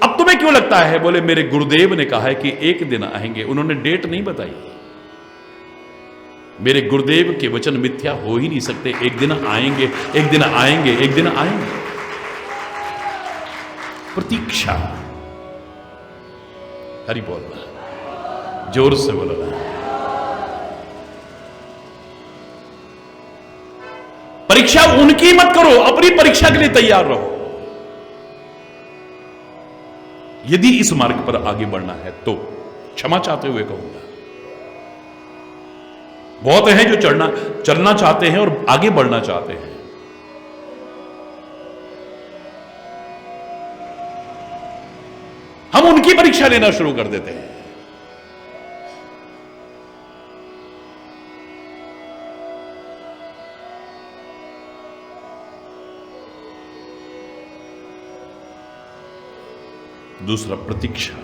अब तुम्हें क्यों लगता है? बोले मेरे गुरुदेव ने कहा है कि एक दिन आएंगे। उन्होंने डेट नहीं बताई। मेरे गुरुदेव के वचन मिथ्या हो ही नहीं सकते। एक दिन आएंगे, एक दिन आएंगे, एक दिन आएंगे। प्रतीक्षा। हरि बोल रहा, जोर से बोल रहा। परीक्षा उनकी मत करो, अपनी परीक्षा के लिए तैयार रहो। यदि इस मार्ग पर आगे बढ़ना है तो क्षमा चाहते हुए कहूंगा, बहुत हैं जो चलना चाहते हैं और आगे बढ़ना चाहते हैं। हम उनकी परीक्षा लेना शुरू कर देते हैं। दूसरा, प्रतीक्षा।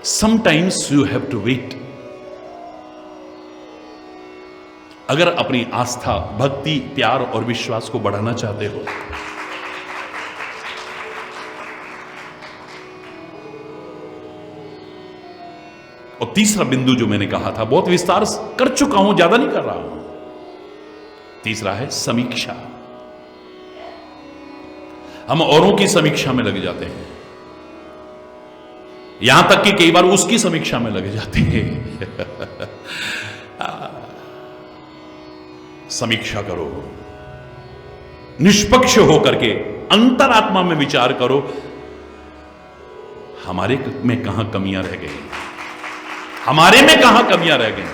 Sometimes you have to wait. अगर अपनी आस्था, भक्ति, प्यार और विश्वास को बढ़ाना चाहते हो, और तीसरा बिंदु जो मैंने कहा था, बहुत विस्तार कर चुका हूं, ज्यादा नहीं कर रहा हूं। तीसरा है समीक्षा। हम औरों की समीक्षा में लग जाते हैं, यहां तक कि कई बार उसकी समीक्षा में लग जाते हैं। समीक्षा करो, निष्पक्ष होकर के अंतरात्मा में विचार करो, हमारे में कहां कमियां रह गई, हमारे में कहां कमियां रह गई।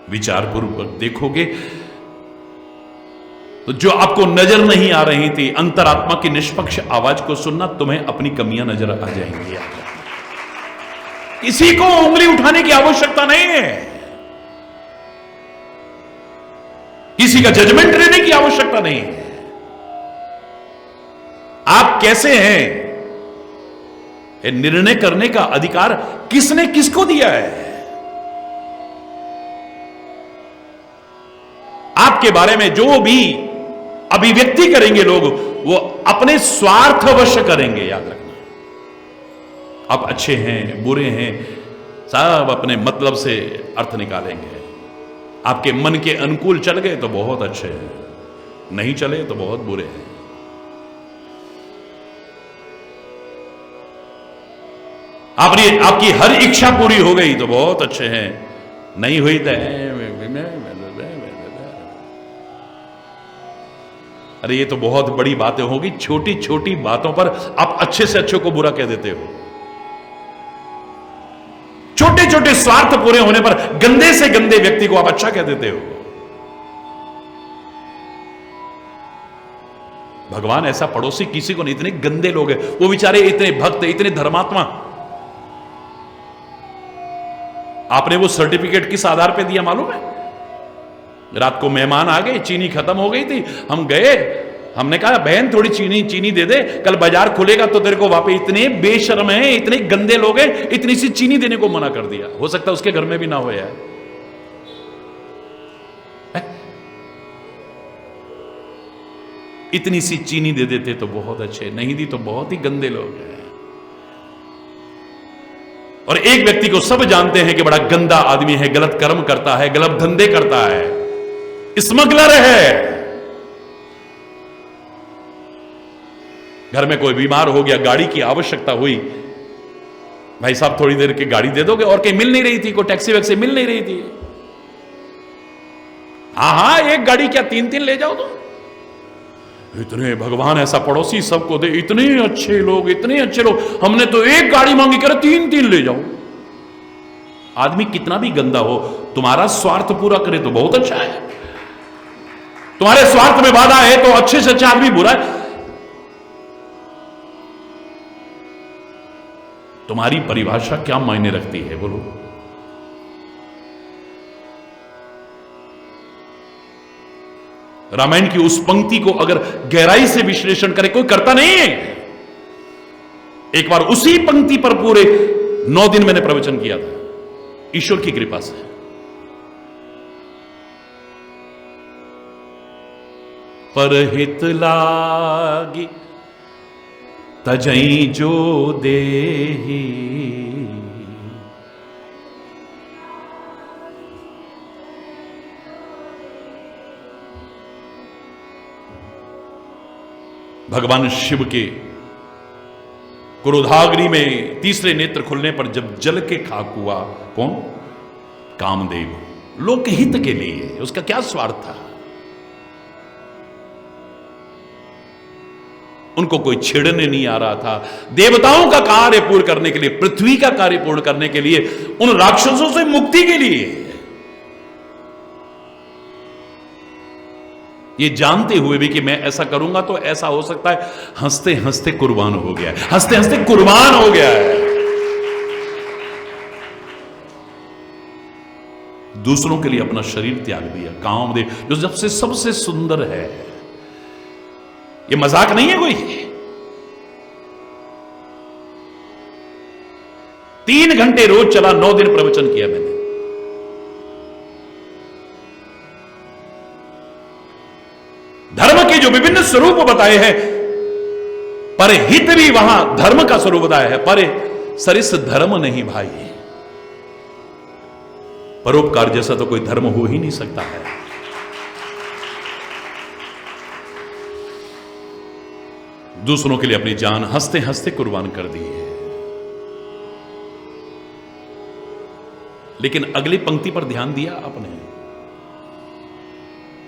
विचारपूर्वक देखोगे तो जो आपको नजर नहीं आ रही थी, अंतरात्मा की निष्पक्ष आवाज को सुनना, तुम्हें अपनी कमियां नजर आ जाएंगी। किसी को उंगली उठाने की आवश्यकता नहीं है, किसी का जजमेंट लेने की आवश्यकता नहीं है। आप कैसे हैं, ये निर्णय करने का अधिकार किसने किसको दिया है? आपके बारे में जो भी अभिव्यक्ति करेंगे लोग, वो अपने स्वार्थवश करेंगे, याद रखना। आप अच्छे हैं, बुरे हैं, सब अपने मतलब से अर्थ निकालेंगे। आपके मन के अनुकूल चल गए तो बहुत अच्छे हैं, नहीं चले तो बहुत बुरे हैं। आपकी हर इच्छा पूरी हो गई तो बहुत अच्छे हैं, नहीं हुई तो अरे ये तो बहुत बड़ी बातें होगी। छोटी छोटी बातों पर आप अच्छे से अच्छे को बुरा कह देते हो। छोटे छोटे स्वार्थ पूरे होने पर गंदे से गंदे व्यक्ति को आप अच्छा कह देते हो। भगवान ऐसा पड़ोसी किसी को नहीं, इतने गंदे लोग हैं वो बेचारे, इतने भक्त, इतने धर्मात्मा। आपने वो सर्टिफिकेट किस आधार पे दिया मालूम है? रात को मेहमान आ गए, चीनी खत्म हो गई थी, हम गए, हमने कहा बहन थोड़ी चीनी दे दे, कल बाजार खुलेगा तो तेरे को वापस। इतने बेशर्म हैं, इतने गंदे लोग हैं, इतनी सी चीनी देने को मना कर दिया। हो सकता है उसके घर में भी ना हो यार। इतनी सी चीनी दे देते तो बहुत अच्छे, नहीं दी तो बहुत ही गंदे लोग हैं। और एक व्यक्ति को सब जानते हैं कि बड़ा गंदा आदमी है, गलत कर्म करता है, गलत धंधे करता है, स्मगलर है। घर में कोई बीमार हो गया, गाड़ी की आवश्यकता हुई, भाई साहब थोड़ी देर की गाड़ी दे दोगे? और कहीं मिल नहीं रही थी, कोई टैक्सी वैक्सी मिल नहीं रही थी। हाँ, एक गाड़ी क्या 3-3 ले जाओ तो। इतने भगवान ऐसा पड़ोसी सबको दे, इतने अच्छे लोग, इतने अच्छे लोग। हमने तो एक गाड़ी मांगी, करे 3-3 ले जाओ। आदमी कितना भी गंदा हो, तुम्हारा स्वार्थ पूरा करे तो बहुत अच्छा है। तुम्हारे स्वार्थ में बाधा है तो अच्छे से अच्छा आदमी बुरा है। तुम्हारी परिभाषा क्या मायने रखती है बोलो? रामायण की उस पंक्ति को अगर गहराई से विश्लेषण करे, कोई करता नहीं है। एक बार उसी पंक्ति पर पूरे 9 दिन मैंने प्रवचन किया था, ईश्वर की कृपा से। परहित लागी तजई जो देही, भगवान शिव के क्रोधाग्नि में तीसरे नेत्र खुलने पर जब जल के खाक हुआ, कौन? कामदेव। लोकहित के लिए, उसका क्या स्वार्थ था? उनको कोई छेड़ने नहीं आ रहा था। देवताओं का कार्य पूर्ण करने के लिए, पृथ्वी का कार्य पूर्ण करने के लिए, उन राक्षसों से मुक्ति के लिए, ये जानते हुए भी कि मैं ऐसा करूंगा तो ऐसा हो सकता है, हंसते हंसते कुर्बान हो गया है, हंसते हंसते कुर्बान हो गया है। दूसरों के लिए अपना शरीर त्याग दिया। कामदेव जो सबसे सबसे सुंदर है, ये मजाक नहीं है कोई। 3 घंटे रोज चला, 9 दिन प्रवचन किया मैंने। धर्म के जो विभिन्न स्वरूप बताए हैं, पर हित भी वहां धर्म का स्वरूप बताया है। पर सरिस धर्म नहीं भाई, परोपकार जैसा तो कोई धर्म हो ही नहीं सकता है। दूसरों के लिए अपनी जान हंसते हंसते कुर्बान कर दी है। लेकिन अगली पंक्ति पर ध्यान दिया आपने?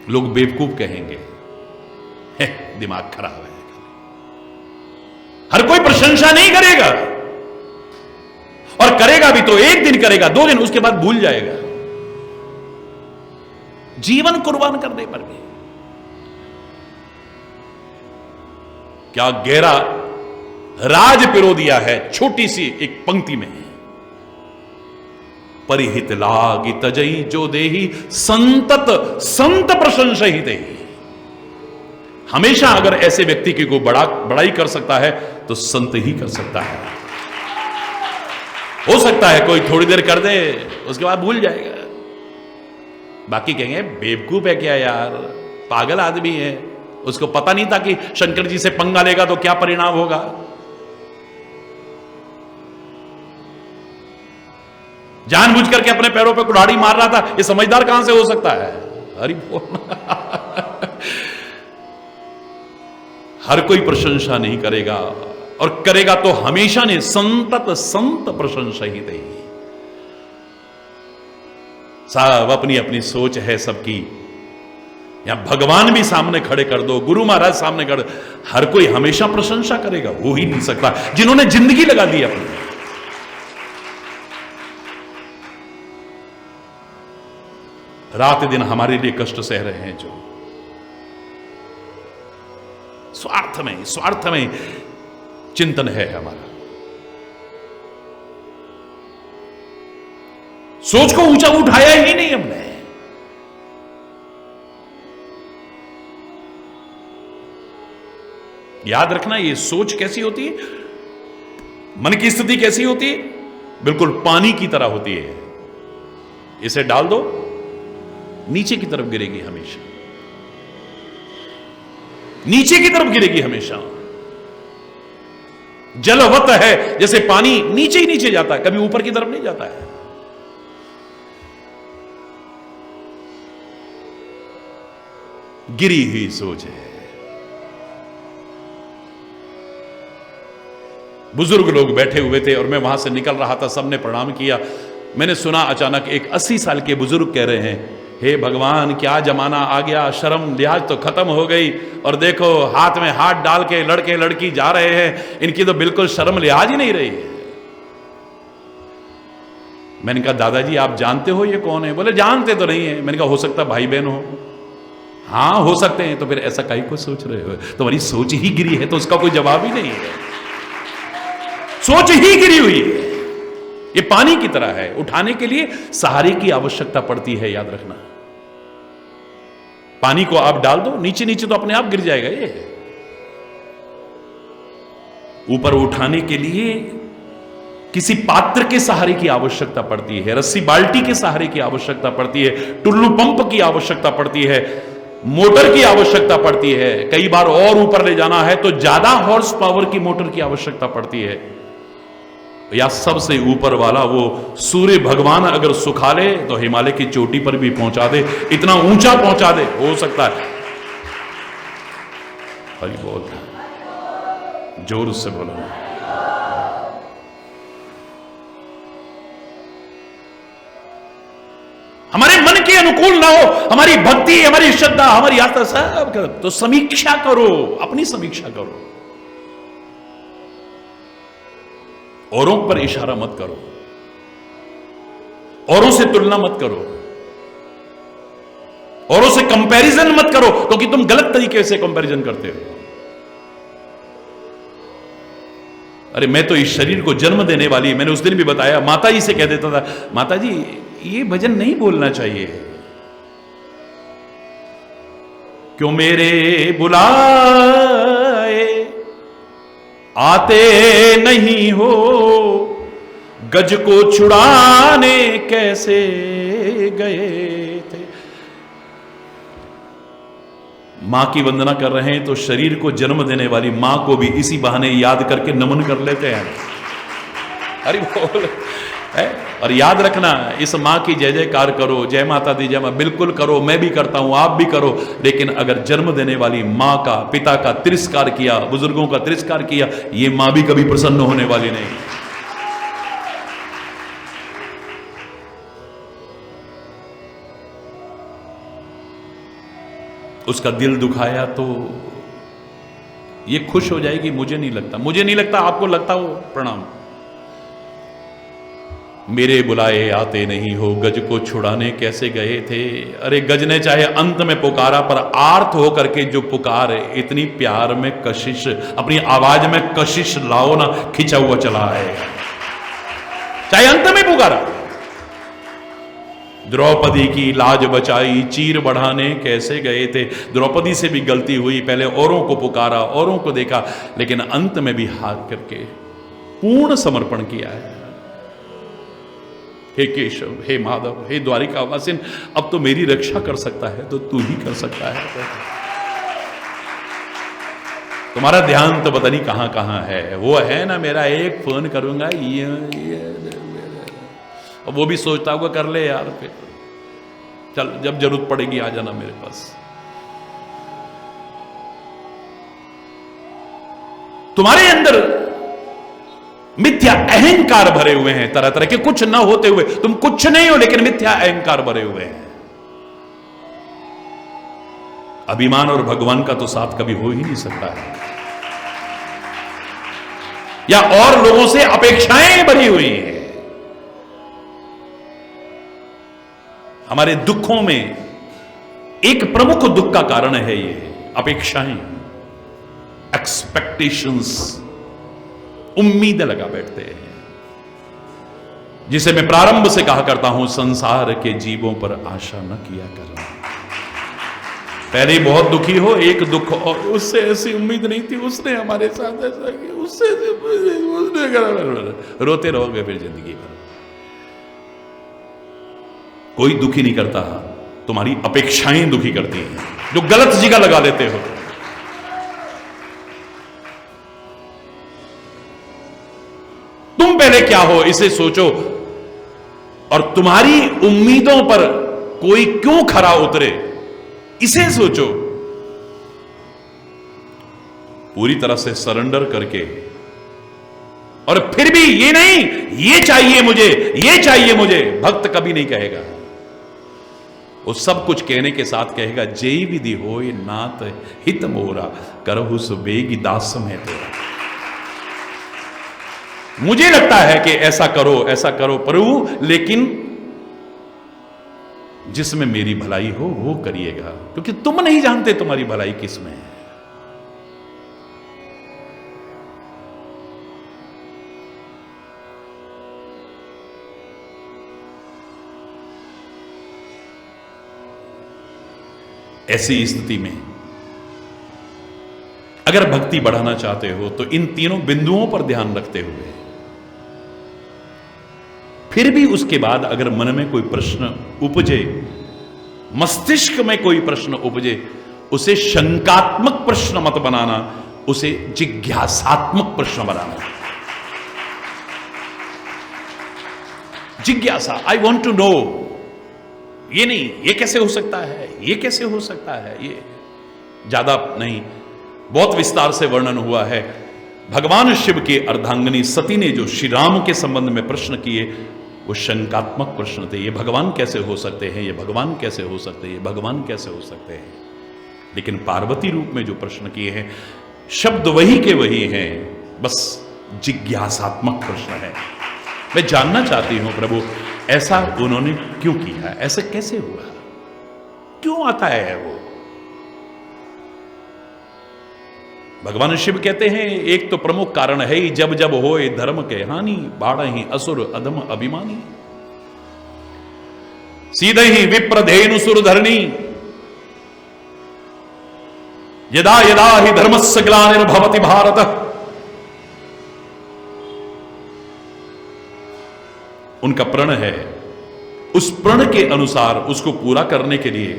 लोग बेवकूफ कहेंगे, है, दिमाग खराब है। हर कोई प्रशंसा नहीं करेगा, और करेगा भी तो एक दिन करेगा, 2 दिन, उसके बाद भूल जाएगा। जीवन कुर्बान करने पर भी क्या गहरा राज पिरो दिया है छोटी सी एक पंक्ति में। परिहित लागी तजई जो देही, संतत संत प्रशंसा ही देही। हमेशा अगर ऐसे व्यक्ति की कोई बड़ाई कर सकता है तो संत ही कर सकता है। हो सकता है कोई थोड़ी देर कर दे, उसके बाद भूल जाएगा। बाकी कहेंगे बेवकूफ है क्या यार, पागल आदमी है, उसको पता नहीं था कि शंकर जी से पंगा लेगा तो क्या परिणाम होगा। जानबूझ करके अपने पैरों पे कुल्हाड़ी मार रहा था, ये समझदार कहां से हो सकता है? हरि बोल। हर कोई प्रशंसा नहीं करेगा, और करेगा तो हमेशा ने संतत संत प्रशंसा ही देगी। सब अपनी अपनी सोच है सबकी। या भगवान भी सामने खड़े कर दो, गुरु महाराज सामने कर दो, हर कोई हमेशा प्रशंसा करेगा, हो ही नहीं सकता। जिन्होंने जिंदगी लगा दी अपनी, रात दिन हमारे लिए कष्ट सह रहे हैं, जो स्वार्थ में चिंतन है हमारा। सोच को ऊंचा उठाया ही नहीं हमने। याद रखना, ये सोच कैसी होती है, मन की स्थिति कैसी होती है? बिल्कुल पानी की तरह होती है। इसे डाल दो, नीचे की तरफ गिरेगी हमेशा, नीचे की तरफ गिरेगी हमेशा। जलवत है, जैसे पानी नीचे ही नीचे जाता है, कभी ऊपर की तरफ नहीं जाता है। गिरी हुई सोच है। बुजुर्ग लोग बैठे हुए थे और मैं वहां से निकल रहा था, सबने प्रणाम किया। मैंने सुना अचानक एक 80 साल के बुजुर्ग कह रहे हैं, हे भगवान क्या जमाना आ गया, शर्म लिहाज तो खत्म हो गई, और देखो हाथ में हाथ डाल के लड़के लड़की जा रहे हैं, इनकी तो बिल्कुल शर्म लिहाज ही नहीं रही है। मैंने कहा दादाजी आप जानते हो ये कौन है? बोले जानते तो नहीं है। मैंने कहा हो सकता भाई बहन हो। हाँ हो सकते हैं। तो फिर ऐसा काहे को सोच रहे हो? तुम्हारी सोच ही गिरी है तो उसका कोई जवाब ही नहीं है। सोच ही गिरी हुई है, ये पानी की तरह है, उठाने के लिए सहारे की आवश्यकता पड़ती है, याद रखना। पानी को आप डाल दो, नीचे नीचे तो अपने आप गिर जाएगा। ये ऊपर उठाने के लिए किसी पात्र के सहारे की आवश्यकता पड़ती है, रस्सी बाल्टी के सहारे की आवश्यकता पड़ती है, टुल्लू पंप की आवश्यकता पड़ती है, मोटर की आवश्यकता पड़ती है। कई बार और ऊपर ले जाना है तो ज्यादा हॉर्स पावर की मोटर की आवश्यकता पड़ती है। या सबसे ऊपर वाला वो सूर्य भगवान अगर सुखा ले तो हिमालय की चोटी पर भी पहुंचा दे, इतना ऊंचा पहुंचा दे, हो सकता है। हरि बोल, जोर से बोलो। हमारे मन के अनुकूल ना हो, हमारी भक्ति, हमारी श्रद्धा, हमारी यात्रा सब कर, तो समीक्षा करो, अपनी समीक्षा करो। औरों पर इशारा मत करो, औरों से तुलना मत करो, औरों से कंपैरिजन मत करो, क्योंकि तुम गलत तरीके से कंपैरिजन करते हो। अरे मैं तो इस शरीर को जन्म देने वाली, मैंने उस दिन भी बताया, माता जी से कह देता था, माता जी ये भजन नहीं बोलना चाहिए, क्यों मेरे बुलाए आते नहीं हो, गज को छुड़ाने कैसे गए थे। मां की वंदना कर रहे हैं तो शरीर को जन्म देने वाली मां को भी इसी बहाने याद करके नमन कर लेते हैं। अरे बोल है। और याद रखना, इस मां की जय जयकार करो, जय माता दी जय मां, बिल्कुल करो, मैं भी करता हूं, आप भी करो। लेकिन अगर जन्म देने वाली मां का, पिता का तिरस्कार किया, बुजुर्गों का तिरस्कार किया, ये मां भी कभी प्रसन्न होने वाली नहीं। उसका दिल दुखाया तो ये खुश हो जाएगी, मुझे नहीं लगता, मुझे नहीं लगता आपको लगता हो। प्रणाम। मेरे बुलाए आते नहीं हो, गज को छुड़ाने कैसे गए थे। अरे गज ने चाहे अंत में पुकारा, पर आर्त होकर के जो पुकार, इतनी प्यार में कशिश, अपनी आवाज में कशिश लाओ ना, खिंचा हुआ चला है, चाहे अंत में पुकारा। द्रौपदी की लाज बचाई, चीर बढ़ाने कैसे गए थे। द्रौपदी से भी गलती हुई, पहले औरों को पुकारा, औरों को देखा, लेकिन अंत में भी हाथ करके पूर्ण समर्पण किया है। हे केशव, हे माधव, हे द्वारिका वासिन, अब तो मेरी रक्षा कर सकता है तो तू ही कर सकता है। तुम्हारा ध्यान तो पता नहीं कहां कहां है। वो है ना, मेरा एक फोन करूंगा, ये वो भी सोचता होगा कर ले यार, फिर चल जब जरूरत पड़ेगी आ जाना मेरे पास। तुम्हारे अंदर मिथ्या अहंकार भरे हुए हैं, तरह तरह के, कुछ ना होते हुए तुम कुछ नहीं हो, लेकिन मिथ्या अहंकार भरे हुए हैं। अभिमान और भगवान का तो साथ कभी हो ही नहीं सकता है। या और लोगों से अपेक्षाएं भरी हुई हैं। हमारे दुखों में एक प्रमुख दुख का कारण है ये अपेक्षाएं, एक्सपेक्टेशंस, उम्मीदें लगा बैठते हैं, जिसे मैं प्रारंभ से कहा करता हूं, संसार के जीवों पर आशा न किया करना। पहले ही बहुत दुखी हो, एक दुख और उससे ऐसी उम्मीद नहीं थी, उसने हमारे साथ ऐसा किया, उससे रोते रहोगे फिर जिंदगी भर। कोई दुखी नहीं करता, तुम्हारी अपेक्षाएं दुखी करती हैं, जो गलत जगह लगा देते हो। तुम पहले क्या हो इसे सोचो, और तुम्हारी उम्मीदों पर कोई क्यों खरा उतरे इसे सोचो। पूरी तरह से सरेंडर करके, और फिर भी ये नहीं ये चाहिए मुझे, ये चाहिए मुझे, भक्त कभी नहीं कहेगा। वो सब कुछ कहने के साथ कहेगा, जय विधि होय नाथ हित मोरा, करहु सुबेगी दास में तेरा। मुझे लगता है कि ऐसा करो प्रभु, लेकिन जिसमें मेरी भलाई हो वो करिएगा, क्योंकि तुम नहीं जानते तुम्हारी भलाई किसमें है। ऐसी स्थिति में अगर भक्ति बढ़ाना चाहते हो तो इन तीनों बिंदुओं पर ध्यान रखते हुए, फिर भी उसके बाद अगर मन में कोई प्रश्न उपजे, मस्तिष्क में कोई प्रश्न उपजे, उसे शंकात्मक प्रश्न मत बनाना, उसे जिज्ञासात्मक प्रश्न बनाना। जिज्ञासा, आई वॉन्ट टू नो, ये नहीं ये कैसे हो सकता है, ये कैसे हो सकता है, ये ज्यादा नहीं, बहुत विस्तार से वर्णन हुआ है। भगवान शिव के अर्धांगिनी सती ने जो श्री राम के संबंध में प्रश्न किए वो शंकात्मक प्रश्न थे। ये भगवान कैसे हो सकते हैं, ये भगवान कैसे हो सकते हैं, ये भगवान कैसे हो सकते हैं। लेकिन पार्वती रूप में जो प्रश्न किए हैं, शब्द वही के वही हैं, बस जिज्ञासात्मक प्रश्न है। मैं जानना चाहती हूं प्रभु ऐसा उन्होंने क्यों किया, ऐसा कैसे हुआ, क्यों आता है वो। भगवान शिव कहते हैं एक तो प्रमुख कारण है ही, जब जब होए धर्म के हानि, बाढ़हि असुर अधम अभिमानी, सीधे ही विप्र धेनु सुर धरणी, यदा यदा ही धर्मस्य ग्लानिर्भवति भारत। उनका प्रण है, उस प्रण के अनुसार उसको पूरा करने के लिए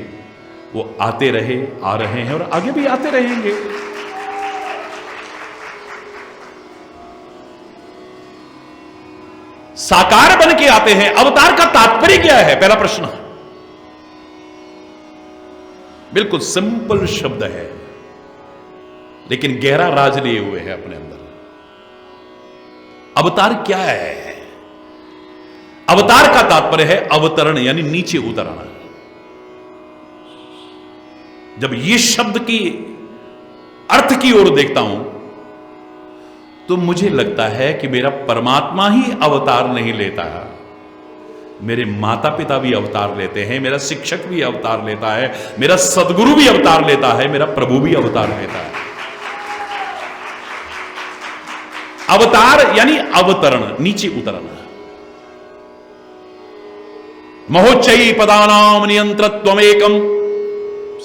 वो आते रहे, आ रहे हैं और आगे भी आते रहेंगे। साकार बन के आते हैं। अवतार का तात्पर्य क्या है, पहला प्रश्न। बिल्कुल सिंपल शब्द है लेकिन गहरा राज लिए हुए है अपने अंदर। अवतार क्या है? अवतार का तात्पर्य है अवतरण, यानी नीचे उतरना। जब ये शब्द की अर्थ की ओर देखता हूं तो मुझे लगता है कि मेरा परमात्मा ही अवतार नहीं लेता है, मेरे माता पिता भी अवतार लेते हैं, मेरा शिक्षक भी अवतार लेता है, मेरा सदगुरु भी अवतार लेता है, मेरा प्रभु भी अवतार लेता है। अवतार यानी अवतरण, नीचे उतरना। महोच्चयी पदानाम नियंत्रत्वमेकम,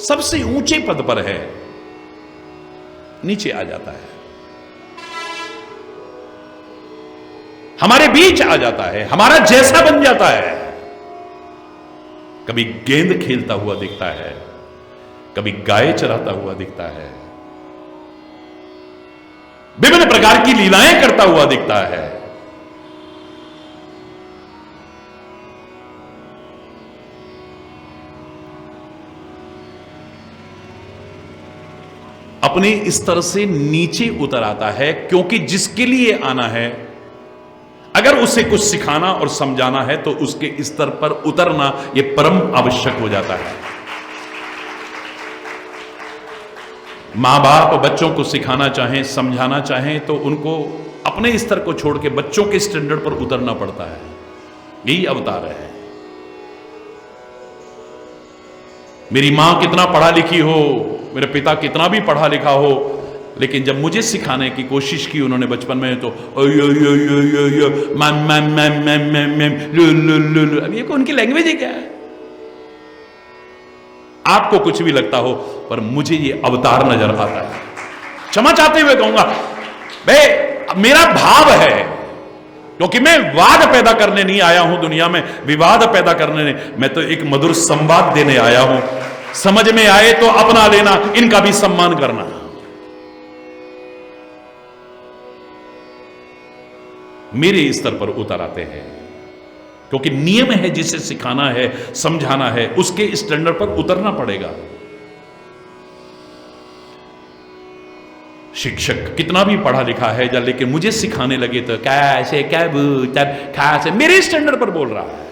सबसे ऊंचे पद पर है, नीचे आ जाता है, हमारे बीच आ जाता है, हमारा जैसा बन जाता है। कभी गेंद खेलता हुआ दिखता है, कभी गाय चराता हुआ दिखता है, विभिन्न प्रकार की लीलाएं करता हुआ दिखता है। अपने स्तर से नीचे उतर आता है, क्योंकि जिसके लिए आना है अगर उसे कुछ सिखाना और समझाना है तो उसके स्तर पर उतरना यह परम आवश्यक हो जाता है। मां बाप बच्चों को सिखाना चाहें, समझाना चाहें तो उनको अपने स्तर को छोड़ के बच्चों के स्टैंडर्ड पर उतरना पड़ता है। यही अवतार है। मेरी मां कितना पढ़ा लिखी हो, मेरे पिता कितना भी पढ़ा लिखा हो, लेकिन जब मुझे सिखाने की कोशिश की उन्होंने बचपन में तो अब ये उनकी लैंग्वेज है क्या है? आपको कुछ भी लगता हो पर मुझे ये अवतार नजर आता है। क्षमा चाहते हुए कहूंगा भाई मेरा भाव है, क्योंकि मैं वाद पैदा करने नहीं आया हूं दुनिया में, विवाद पैदा करने नहीं, मैं तो एक मधुर संवाद देने आया हूं। समझ में आए तो अपना लेना, इनका भी सम्मान करना। मेरे स्तर पर उतर आते हैं, क्योंकि नियम है, जिसे सिखाना है, समझाना है, उसके स्टैंडर्ड पर उतरना पड़ेगा। शिक्षक कितना भी पढ़ा लिखा है लेकिन मुझे सिखाने लगे तो कैसे कैसे मेरे स्टैंडर्ड पर बोल रहा है।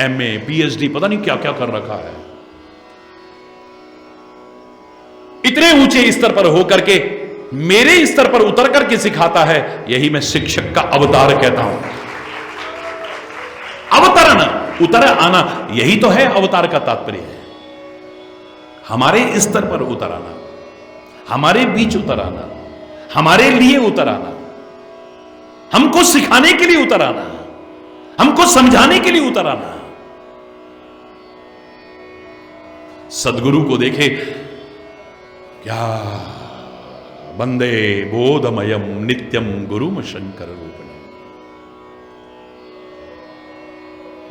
एमए पीएचडी पता नहीं क्या क्या कर रखा है, इतने ऊंचे स्तर पर होकर के मेरे स्तर पर उतर करके सिखाता है। यही मैं शिक्षक का अवतार कहता हूं। अवतरण, उतर आना, यही तो है अवतार का तात्पर्य है। हमारे स्तर पर उतर आना, हमारे बीच उतर आना, हमारे लिए उतर आना, हमको सिखाने के लिए उतर आना, हमको समझाने के लिए उतर आना। सदगुरु को देखे, क्या वंदे बोधमयम नित्यम गुरुम शंकर रूपिणम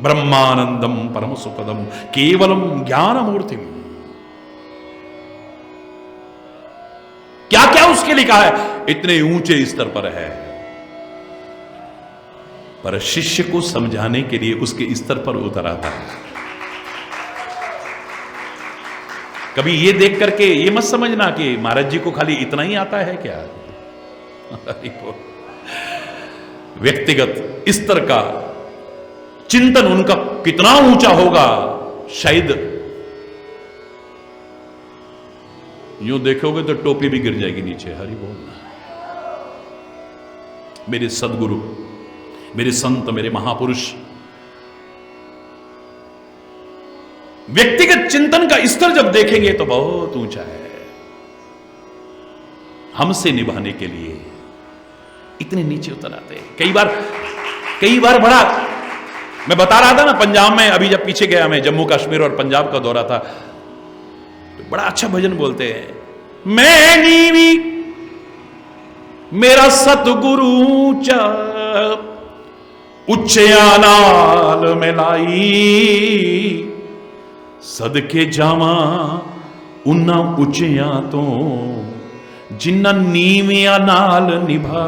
ब्रह्मानंदम परम सुखदम केवलम ज्ञानमूर्तिम। क्या क्या उसके लिखा है, इतने ऊंचे स्तर पर है, पर शिष्य को समझाने के लिए उसके स्तर पर उतर आता है। कभी ये देख करके ये मत समझना कि महाराज जी को खाली इतना ही आता है क्या। व्यक्तिगत स्तर का चिंतन उनका कितना ऊंचा होगा, शायद यूं देखोगे तो टोपी भी गिर जाएगी नीचे। हरि बोल। मेरे सदगुरु, मेरे संत, मेरे महापुरुष व्यक्तिगत चिंतन का स्तर जब देखेंगे तो बहुत ऊंचा है। हमसे निभाने के लिए इतने नीचे उतर आते हैं। कई बार बड़ा, मैं बता रहा था ना, पंजाब में अभी जब पीछे गया, मैं जम्मू कश्मीर और पंजाब का दौरा था, तो बड़ा अच्छा भजन बोलते हैं, मैं नीवी मेरा सतगुरु ऊंचा उच्चया नाल में लाई सदके जावा उन्ना उच्चया तो जिन्ना नीविया नाल निभा।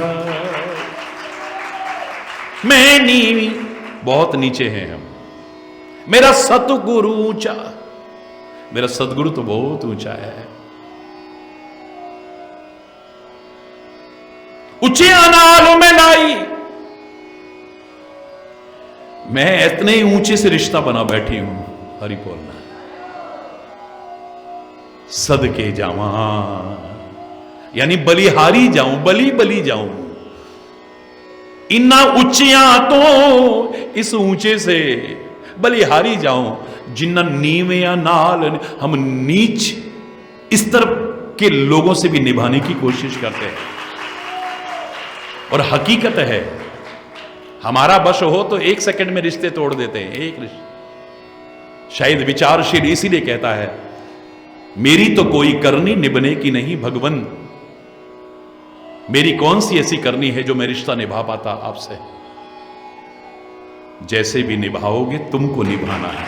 मैं नीवी, बहुत नीचे हैं हम, मेरा सतगुरु ऊंचा, मेरा सदगुरु तो बहुत ऊंचा है। ऊंचे नाल में लाई, मैं इतने ऊंचे से रिश्ता बना बैठी हूं। हरि बोलना, सदके जावा यानी बलिहारी जाऊं, बली जाऊं, इन्ना ऊंचिया तो इस ऊंचे से बलिहारी जाऊं जिन्ना नीविया नाल, हम नीच स्तर के लोगों से भी निभाने की कोशिश करते हैं। और हकीकत है, हमारा बश हो तो 1 सेकंड में रिश्ते तोड़ देते हैं। एक रिश्ते, शायद विचारशील इसीलिए कहता है, मेरी तो कोई करनी निभने की नहीं भगवन, मेरी कौन सी ऐसी करनी है जो मैं रिश्ता निभा पाता आपसे। जैसे भी निभाओगे तुमको निभाना है।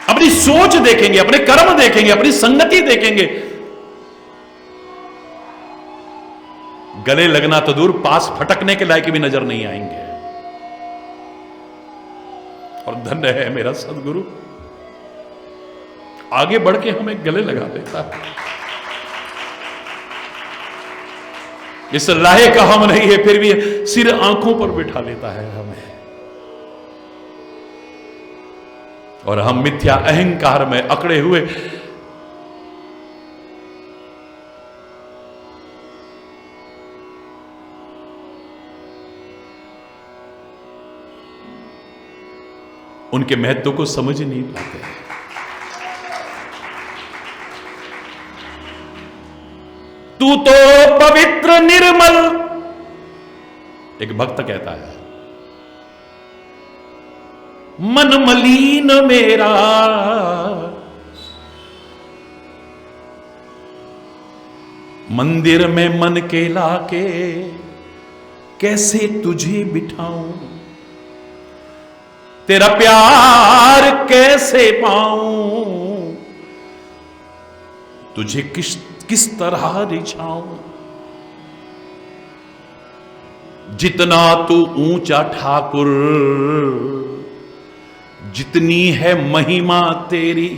अपनी सोच देखेंगे, अपने कर्म देखेंगे, अपनी संगति देखेंगे, गले लगना तो दूर, पास फटकने के लायक भी नजर नहीं आएंगे। और धन्य है मेरा सदगुरु, आगे बढ़ के हमें गले लगा देता है। इस लाहे का हम नहीं है, फिर भी सिर आंखों पर बिठा लेता है हमें। और हम मिथ्या अहंकार में अकड़े हुए उनके महत्व को समझ नहीं पाते। तू तो पवित्र निर्मल, एक भक्त कहता है, मन मलिन मेरा मंदिर में मन के लाके कैसे तुझे बिठाऊं, तेरा प्यार कैसे पाऊं, तुझे किस तरह रिझाऊं। जितना तू ऊंचा ठाकुर, जितनी है महिमा तेरी।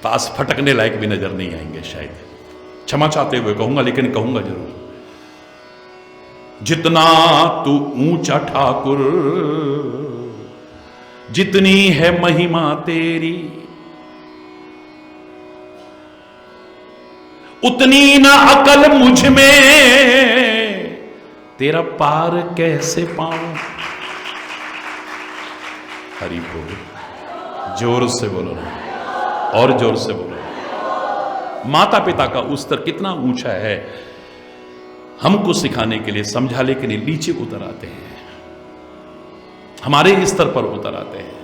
पास फटकने लायक भी नजर नहीं आएंगे शायद, क्षमा चाहते हुए कहूंगा, लेकिन कहूंगा जरूर। जितना तू ऊंचा ठाकुर, जितनी है महिमा तेरी, उतनी ना अकल मुझ में, तेरा पार कैसे पाऊं। हरि बोल, जोर से बोलो ना, और जोर से बोलो। माता पिता का उस स्तर कितना ऊंचा है, हमको सिखाने के लिए, समझाने के लिए नीचे उतर आते हैं। हमारे स्तर पर उतर आते हैं।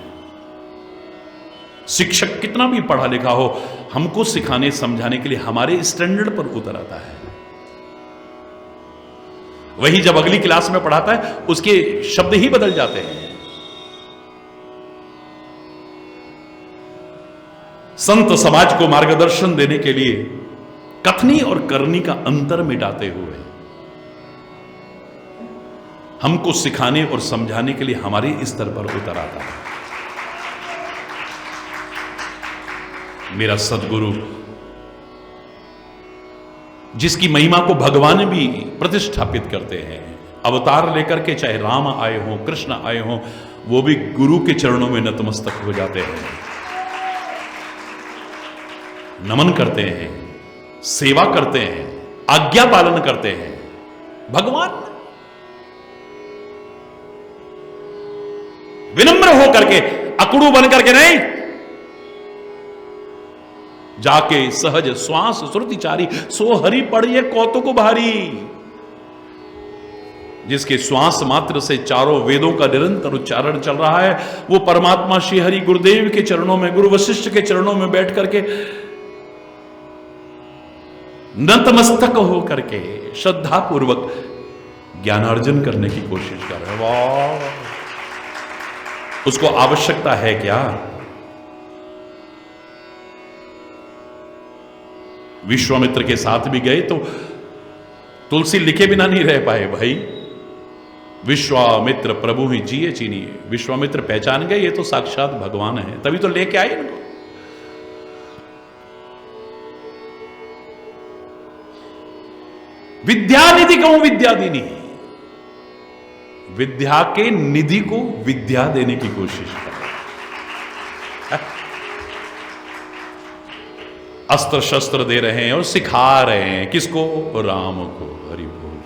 शिक्षक कितना भी पढ़ा लिखा हो, हमको सिखाने समझाने के लिए हमारे स्टैंडर्ड पर उतर आता है। वही जब अगली क्लास में पढ़ाता है, उसके शब्द ही बदल जाते हैं। संत समाज को मार्गदर्शन देने के लिए कथनी और करनी का अंतर मिटाते हुए हमको सिखाने और समझाने के लिए हमारे स्तर पर उतर आता है। मेरा सदगुरु, जिसकी महिमा को भगवान भी प्रतिष्ठापित करते हैं, अवतार लेकर के चाहे राम आए हों, कृष्ण आए हों, वो भी गुरु के चरणों में नतमस्तक हो जाते हैं, नमन करते हैं, सेवा करते हैं, आज्ञा पालन करते हैं। भगवान विनम्र होकर के, अकड़ू बन करके नहीं, जाके सहज श्वास श्रुतिचारी सो हरि पढ़िए कौतुक भारी। जिसके श्वास मात्र से चारों वेदों का निरंतर उच्चारण चल रहा है, वो परमात्मा श्री हरि गुरुदेव के चरणों में, गुरु वशिष्ठ के चरणों में बैठ करके नतमस्तक होकर के श्रद्धा पूर्वक ज्ञानार्जन करने की कोशिश कर रहे हैं। वाह! उसको आवश्यकता है क्या? विश्वामित्र के साथ भी गए तो तुलसी लिखे बिना नहीं रह पाए भाई। विश्वामित्र प्रभु ही जिए चीनिए। विश्वामित्र पहचान गए ये तो साक्षात भगवान है, तभी तो लेके आए इनको। विद्यानिधि कहूं विद्यादिनी, विद्या के निधि को विद्या देने की कोशिश कर रहे हैं। अस्त्र शस्त्र दे रहे हैं और सिखा रहे हैं किसको? राम को। हरि बोल,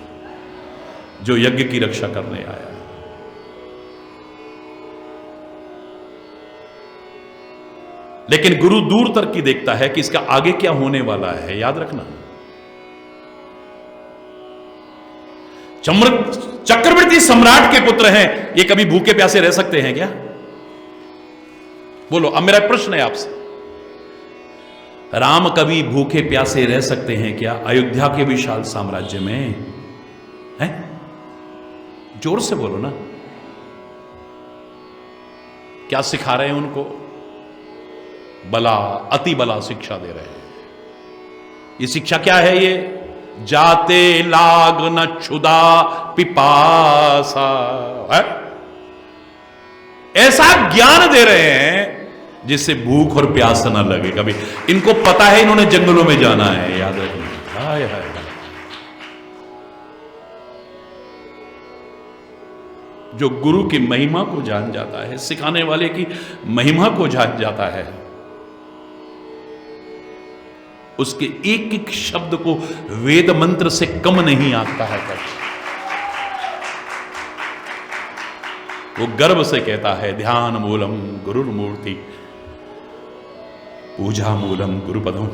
जो यज्ञ की रक्षा करने आया। लेकिन गुरु दूर तक की देखता है कि इसका आगे क्या होने वाला है। याद रखना, चक्रवर्ती सम्राट के पुत्र हैं, ये कभी भूखे प्यासे रह सकते हैं क्या? बोलो, अब मेरा प्रश्न है आपसे, राम कभी भूखे प्यासे रह सकते हैं क्या अयोध्या के विशाल साम्राज्य में? हैं? जोर से बोलो ना। क्या सिखा रहे हैं उनको? बला, अति बला शिक्षा दे रहे हैं। ये शिक्षा क्या है? ये जाते लाग न क्षुदा पिपासा है? ऐसा ज्ञान दे रहे हैं जिससे भूख और प्यास न लगे कभी। इनको पता है इन्होंने जंगलों में जाना है। याद रखना। हाय हाय, जो गुरु की महिमा को जान जाता है, सिखाने वाले की महिमा को जान जाता है, उसके एक एक शब्द को वेद मंत्र से कम नहीं आता है कभी। वो गर्व से कहता है, ध्यान मूलम गुरुर्मूर्ति, पूजा मूलम गुरुपदम,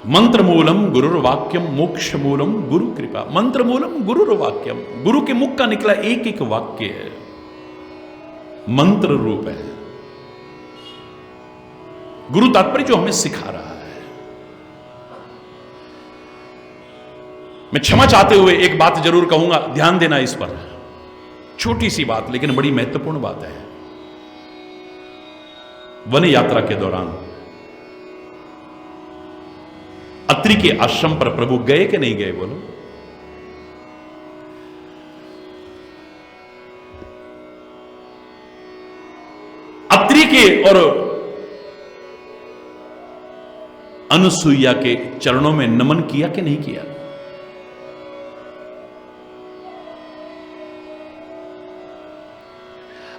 मंत्र मूलम गुरुर्वाक्यम, मोक्ष मूलम गुरु कृपा। मंत्र मूलम गुरुर्वाक्यम, गुरु के मुख का निकला एक एक वाक्य है, मंत्र रूप है। गुरु तात्पर्य जो हमें सिखा रहा है। मैं क्षमा चाहते हुए एक बात जरूर कहूंगा, ध्यान देना इस पर। छोटी सी बात लेकिन बड़ी महत्वपूर्ण बात है। वन यात्रा के दौरान अत्रि के आश्रम पर प्रभु गए कि नहीं गए? बोलो। अत्रि के और अनुसुईया के चरणों में नमन किया कि नहीं किया?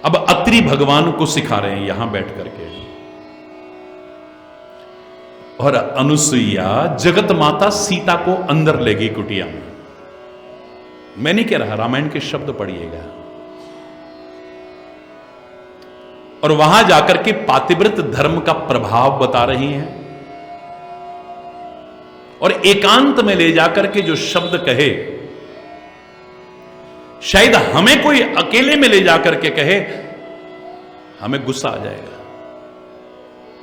अब अत्रि भगवान को सिखा रहे हैं यहां बैठ करके, और अनुसुईया जगत माता सीता को अंदर ले गई कुटिया में। मैं नहीं कह रहा, रामायण के शब्द पढ़िएगा। और वहां जाकर के पातिव्रत धर्म का प्रभाव बता रही हैं, और एकांत में ले जाकर के जो शब्द कहे, शायद हमें कोई अकेले में ले जाकर के कहे, हमें गुस्सा आ जाएगा,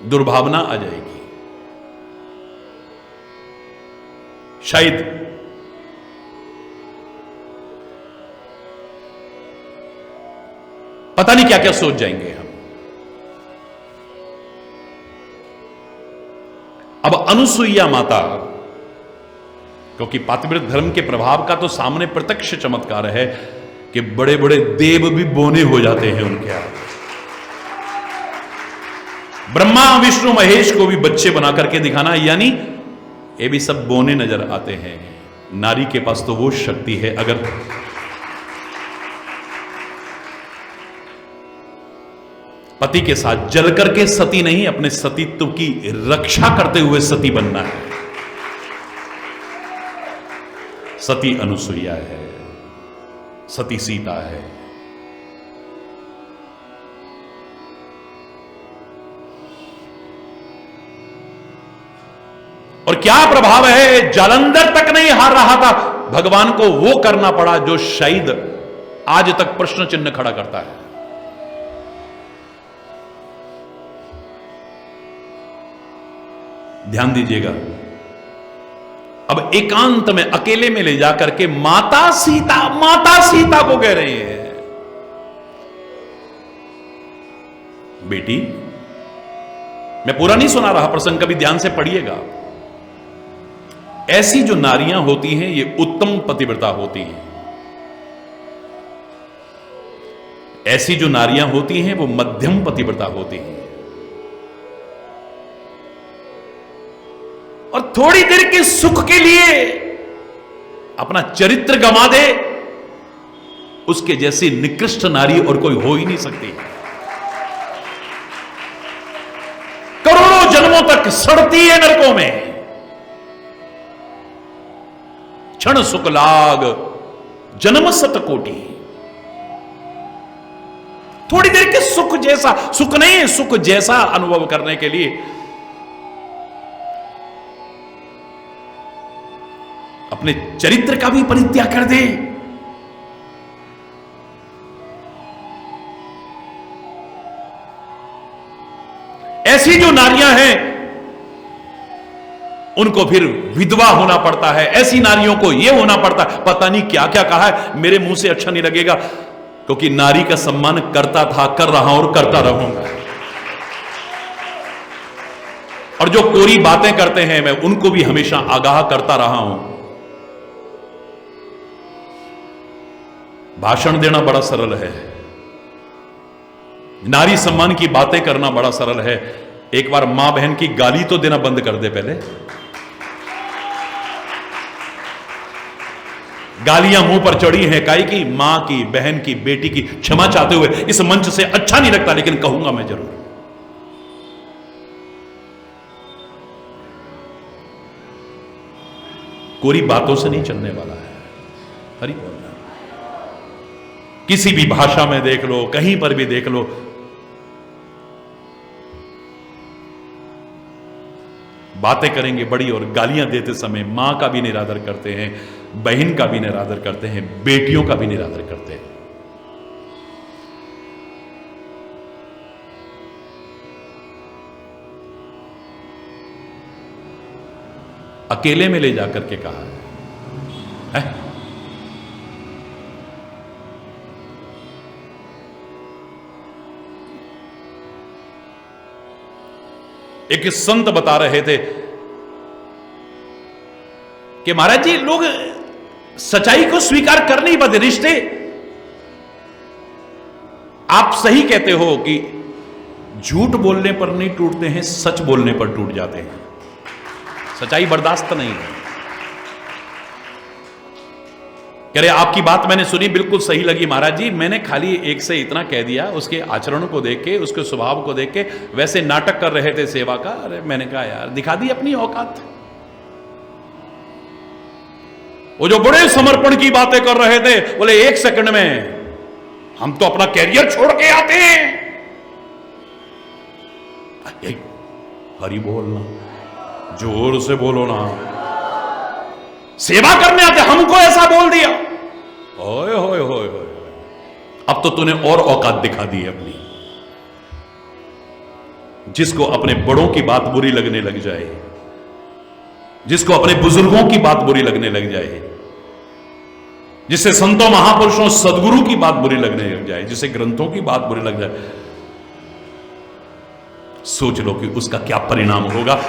दुर्भावना आ जाएगी, शायद पता नहीं क्या क्या सोच जाएंगे हम। अब अनुसुईया माता, क्योंकि पातिव्रत धर्म के प्रभाव का तो सामने प्रत्यक्ष चमत्कार है कि बड़े बड़े देव भी बोने हो जाते हैं उनके आगे। ब्रह्मा विष्णु महेश को भी बच्चे बना करके दिखाना, यानी ये भी सब बोने नजर आते हैं। नारी के पास तो वो शक्ति है, अगर पति के साथ जल करके सती नहीं, अपने सतीत्व की रक्षा करते हुए सती बनना है। सती अनुसुईया है, सती सीता है। और क्या प्रभाव है, जालंधर तक नहीं हार रहा था, भगवान को वो करना पड़ा जो शायद आज तक प्रश्न चिन्ह खड़ा करता है। ध्यान दीजिएगा, अब एकांत में अकेले में ले जाकर के माता सीता को कह रहे हैं, बेटी, मैं पूरा नहीं सुना रहा प्रसंग, कभी ध्यान से पढ़िएगा। ऐसी जो नारियां होती हैं ये उत्तम पतिव्रता होती हैं, ऐसी जो नारियां होती हैं वो मध्यम पतिव्रता होती हैं। और थोड़ी देर के सुख के लिए अपना चरित्र गंवा दे, उसके जैसी निकृष्ट नारी और कोई हो ही नहीं सकती। करोड़ों जन्मों तक सड़ती है नरकों में, क्षण सुख लाग जन्म सत कोटि। थोड़ी देर के सुख जैसा, सुख नहीं, सुख जैसा अनुभव करने के लिए अपने चरित्र का भी परित्याग कर दे। ऐसी जो नारियां हैं उनको फिर विधवा होना पड़ता है, ऐसी नारियों को यह होना पड़ता है। पता नहीं क्या क्या कहा है, मेरे मुंह से अच्छा नहीं लगेगा, क्योंकि नारी का सम्मान करता था, कर रहा हूं और करता रहूंगा। और जो कोरी बातें करते हैं मैं उनको भी हमेशा आगाह करता रहा हूं। भाषण देना बड़ा सरल है, नारी सम्मान की बातें करना बड़ा सरल है। एक बार मां बहन की गाली तो देना बंद कर दे पहले। गालियां मुंह पर चढ़ी हैं, काई की, मां की, बहन की, बेटी की। क्षमा चाहते हुए, इस मंच से अच्छा नहीं लगता लेकिन कहूंगा मैं जरूर। कोरी बातों से नहीं चलने वाला है। हरि बोल। किसी भी भाषा में देख लो, कहीं पर भी देख लो, बातें करेंगे बड़ी और गालियां देते समय मां का भी निरादर करते हैं, बहन का भी निरादर करते हैं, बेटियों का भी निरादर करते हैं। अकेले में ले जाकर के कहा है? एक संत बता रहे थे कि महाराज जी, लोग सच्चाई को स्वीकार कर नहीं पाते। रिश्ते, आप सही कहते हो कि झूठ बोलने पर नहीं टूटते हैं, सच बोलने पर टूट जाते हैं। सच्चाई बर्दाश्त नहीं है। कह रहे आपकी बात मैंने सुनी, बिल्कुल सही लगी महाराज जी, मैंने खाली एक से इतना कह दिया, उसके आचरण को देख के, उसके स्वभाव को देख के। वैसे नाटक कर रहे थे सेवा का। अरे मैंने कहा यार, दिखा दी अपनी औकात। वो जो बड़े समर्पण की बातें कर रहे थे, बोले 1 सेकंड में हम तो अपना कैरियर छोड़ के आते हैं। हरि बोलना, जोर से बोलो ना। सेवा करने आते, हमको ऐसा बोल दिया। ओए होए होए होए। अब तो तूने और औकात दिखा दी है अपनी। जिसको अपने बड़ों की बात बुरी लगने लग जाए, जिसको अपने बुजुर्गों की बात बुरी लगने लग जाए, जिसे संतों महापुरुषों सदगुरु की बात बुरी लगने लग जाए, जिसे ग्रंथों की बात बुरी लग जाए, सोच लो कि उसका क्या परिणाम होगा।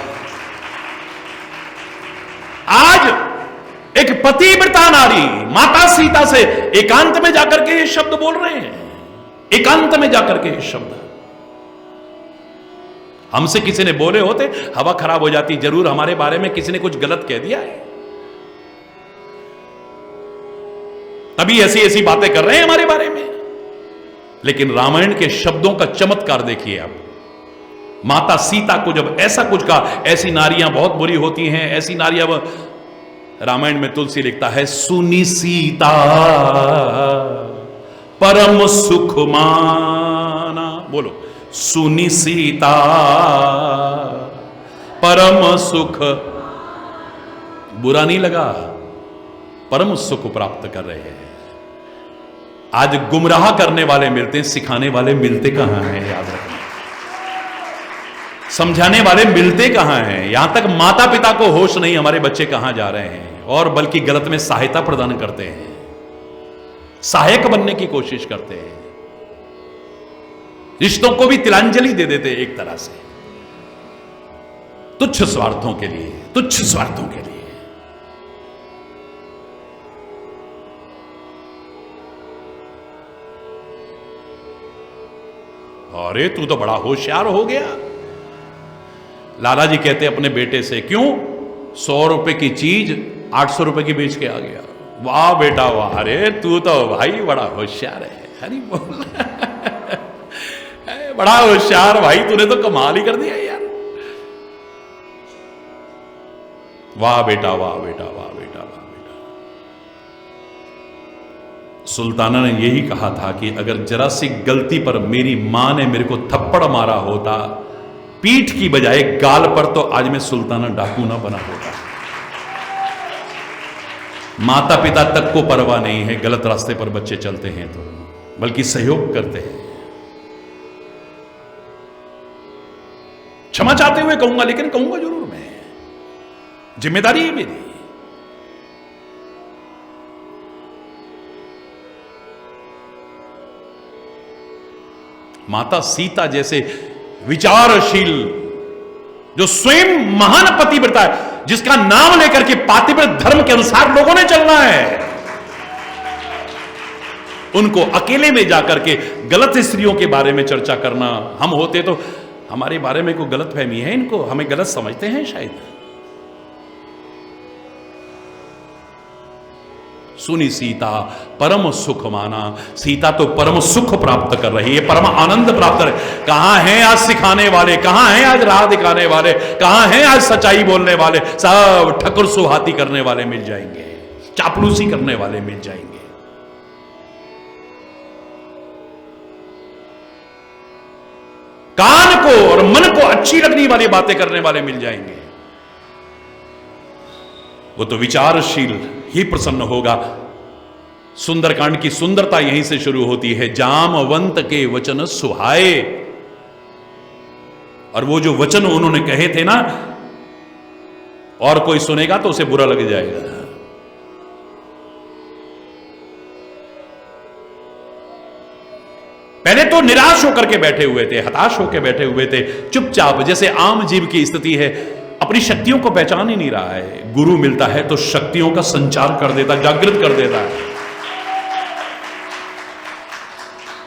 आज एक पतिव्रता नारी माता सीता से एकांत में जाकर के ये शब्द बोल रहे हैं, एकांत में जाकर के ये शब्द। हमसे किसी ने बोले होते हवा खराब हो जाती, जरूर हमारे बारे में किसी ने कुछ गलत कह दिया है, तभी ऐसी ऐसी बातें कर रहे हैं हमारे बारे में। लेकिन रामायण के शब्दों का चमत्कार देखिए आप। माता सीता को जब ऐसा कुछ कहा, ऐसी नारियां बहुत बुरी होती हैं, ऐसी नारियां, रामायण में तुलसी लिखता है, सुनी सीता परम सुख माना। बोलो, सुनी सीता परम सुख, बुरा नहीं लगा, परम सुख प्राप्त कर रहे हैं। आज गुमराह करने वाले मिलते हैं, सिखाने वाले मिलते कहां हैं? याद रखना, समझाने वाले मिलते कहां हैं? यहां तक माता पिता को होश नहीं हमारे बच्चे कहां जा रहे हैं, और बल्कि गलत में सहायता प्रदान करते हैं, सहायक बनने की कोशिश करते हैं, रिश्तों को भी तिलांजलि दे देते हैं एक तरह से, तुच्छ स्वार्थों के लिए, तुच्छ स्वार्थों के लिए। अरे तू तो बड़ा होशियार हो गया। लाला जी कहते अपने बेटे से, क्यों 100 रुपए की चीज 800 रुपए की बेच के आ गया? वाह बेटा वाह, अरे तू तो भाई बड़ा होशियार है। हरी बोल बड़ा होशियार भाई, तूने तो कमाल ही कर दिया यार। वाह बेटा वाह बेटा वाह बेटा वाह बेटा। सुल्ताना ने यही कहा था कि अगर जरा सी गलती पर मेरी मां ने मेरे को थप्पड़ मारा होता पीठ की बजाय गाल पर, तो आज मैं सुल्ताना डाकू ना बना होता। माता पिता तक को परवाह नहीं है गलत रास्ते पर बच्चे चलते हैं तो, बल्कि सहयोग करते हैं। क्षमा चाहते हुए कहूंगा, लेकिन कहूंगा जरूर मैं, जिम्मेदारी है मेरी। माता सीता जैसे विचारशील, जो स्वयं महान पतिव्रता है, जिसका नाम लेकर के पातिव्रत धर्म के अनुसार लोगों ने चलना है, उनको अकेले में जाकर के गलत स्त्रियों के बारे में चर्चा करना, हम होते तो हमारे बारे में कोई गलत फहमी है इनको, हमें गलत समझते हैं शायद। सुनी सीता परम सुख माना, सीता तो परम सुख प्राप्त कर रही है, परम आनंद प्राप्त कर रही है। कहां हैं आज सिखाने वाले, कहां हैं आज राह दिखाने वाले, कहां हैं आज सच्चाई बोलने वाले? सब ठकुर सुहाती करने वाले मिल जाएंगे, चापलूसी करने वाले मिल जाएंगे। कान को और मन को अच्छी लगने वाली बातें करने वाले मिल जाएंगे। वो तो विचारशील ही प्रसन्न होगा। सुंदरकांड की सुंदरता यहीं से शुरू होती है, जामवंत के वचन सुहाए। और वो जो वचन उन्होंने कहे थे ना, और कोई सुनेगा तो उसे बुरा लग जाएगा। पहले तो निराश होकर के बैठे हुए थे, हताश होकर बैठे हुए थे, चुपचाप, जैसे आम जीव की स्थिति है, अपनी शक्तियों को पहचान ही नहीं रहा है। गुरु मिलता है तो शक्तियों का संचार कर देता, जागृत कर देता है।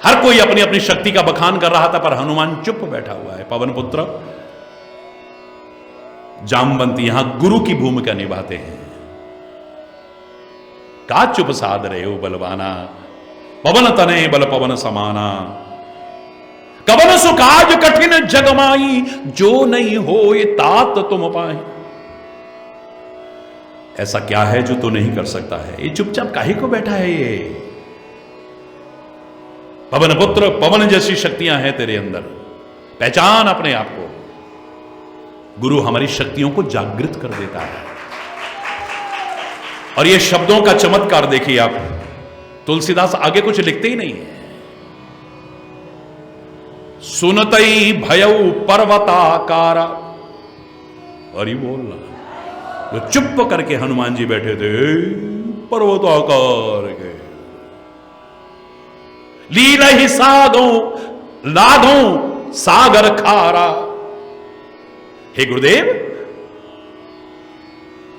हर कोई अपनी अपनी शक्ति का बखान कर रहा था, पर हनुमान चुप बैठा हुआ है। पवन पुत्र जामवंत यहां गुरु की भूमिका निभाते हैं। का चुप साध रहे हो बलवाना, पवन तने बल पवन समाना, कवन सुकाज कठिन जगमाई, जो नहीं हो ये तात तुम पाए। ऐसा क्या है जो तू नहीं कर सकता है? ये चुपचाप काहे को बैठा है? ये पवन पुत्र, पवन जैसी शक्तियां हैं तेरे अंदर, पहचान अपने आप को। गुरु हमारी शक्तियों को जागृत कर देता है। और ये शब्दों का चमत्कार देखिए आप, तुलसीदास आगे कुछ लिखते ही नहीं है, सुनतई भयऊ पर्वताकारा। अरे बोलना, तो चुप करके हनुमान जी बैठे थे पर्वताकार के। लीलहि सागो लादो सागर खारा। हे गुरुदेव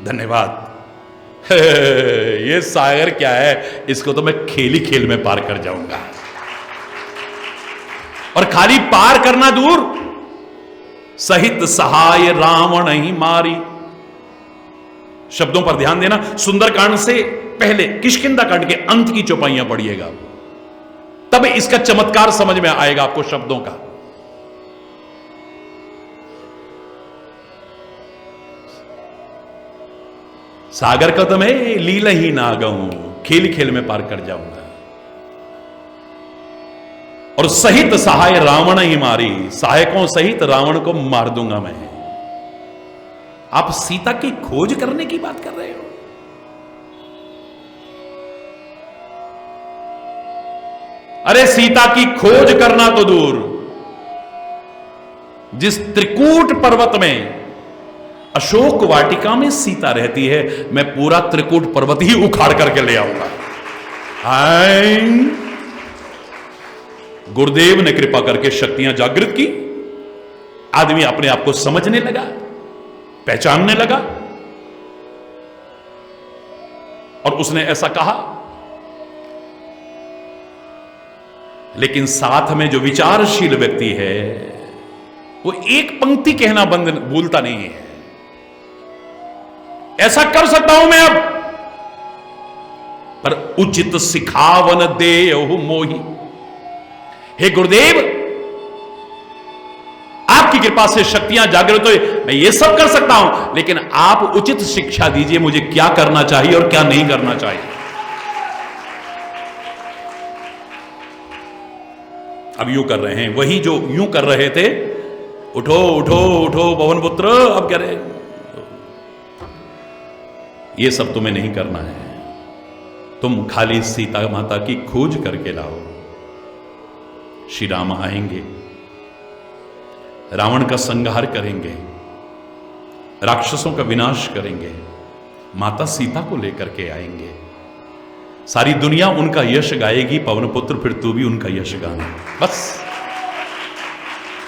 धन्यवाद। ये सागर क्या है, इसको तो मैं खेल ही खेल में पार कर जाऊंगा। और खाली पार करना दूर, सहित सहाय रावण ही मारी। शब्दों पर ध्यान देना, सुंदरकांड से पहले किष्किंधा कांड के अंत की चौपाइयां पढ़िएगा, तब इसका चमत्कार समझ में आएगा आपको शब्दों का। सागर का तो मैं लीला ही ना गाऊं, खेल खेल में पार कर जाऊंगा। और सहित सहाय रावण ही मारी, सहायकों सहित रावण को मार दूंगा मैं। आप सीता की खोज करने की बात कर रहे हो? अरे सीता की खोज करना तो दूर, जिस त्रिकूट पर्वत में अशोक वाटिका में सीता रहती है, मैं पूरा त्रिकूट पर्वत ही उखाड़ करके ले आऊंगा। गुरुदेव ने कृपा करके शक्तियां जागृत की, आदमी अपने आप को समझने लगा, पहचानने लगा, और उसने ऐसा कहा। लेकिन साथ में जो विचारशील व्यक्ति है वो एक पंक्ति कहना भूलता नहीं है। ऐसा कर सकता हूं मैं अब, पर उचित सिखावन देहु मोहि। हे गुरुदेव, आपकी कृपा से शक्तियां जागृत हुई, मैं ये सब कर सकता हूं, लेकिन आप उचित शिक्षा दीजिए मुझे क्या करना चाहिए और क्या नहीं करना चाहिए। अब यूं कर रहे हैं वही जो यूं कर रहे थे, उठो उठो उठो पवन पुत्र, अब कह रहे ये सब तुम्हें नहीं करना है, तुम खाली सीता माता की खोज करके लाओ। श्री राम आएंगे, रावण का संहार करेंगे, राक्षसों का विनाश करेंगे, माता सीता को लेकर के आएंगे, सारी दुनिया उनका यश गाएगी। पवन पुत्र फिर तू भी उनका यश गाना, बस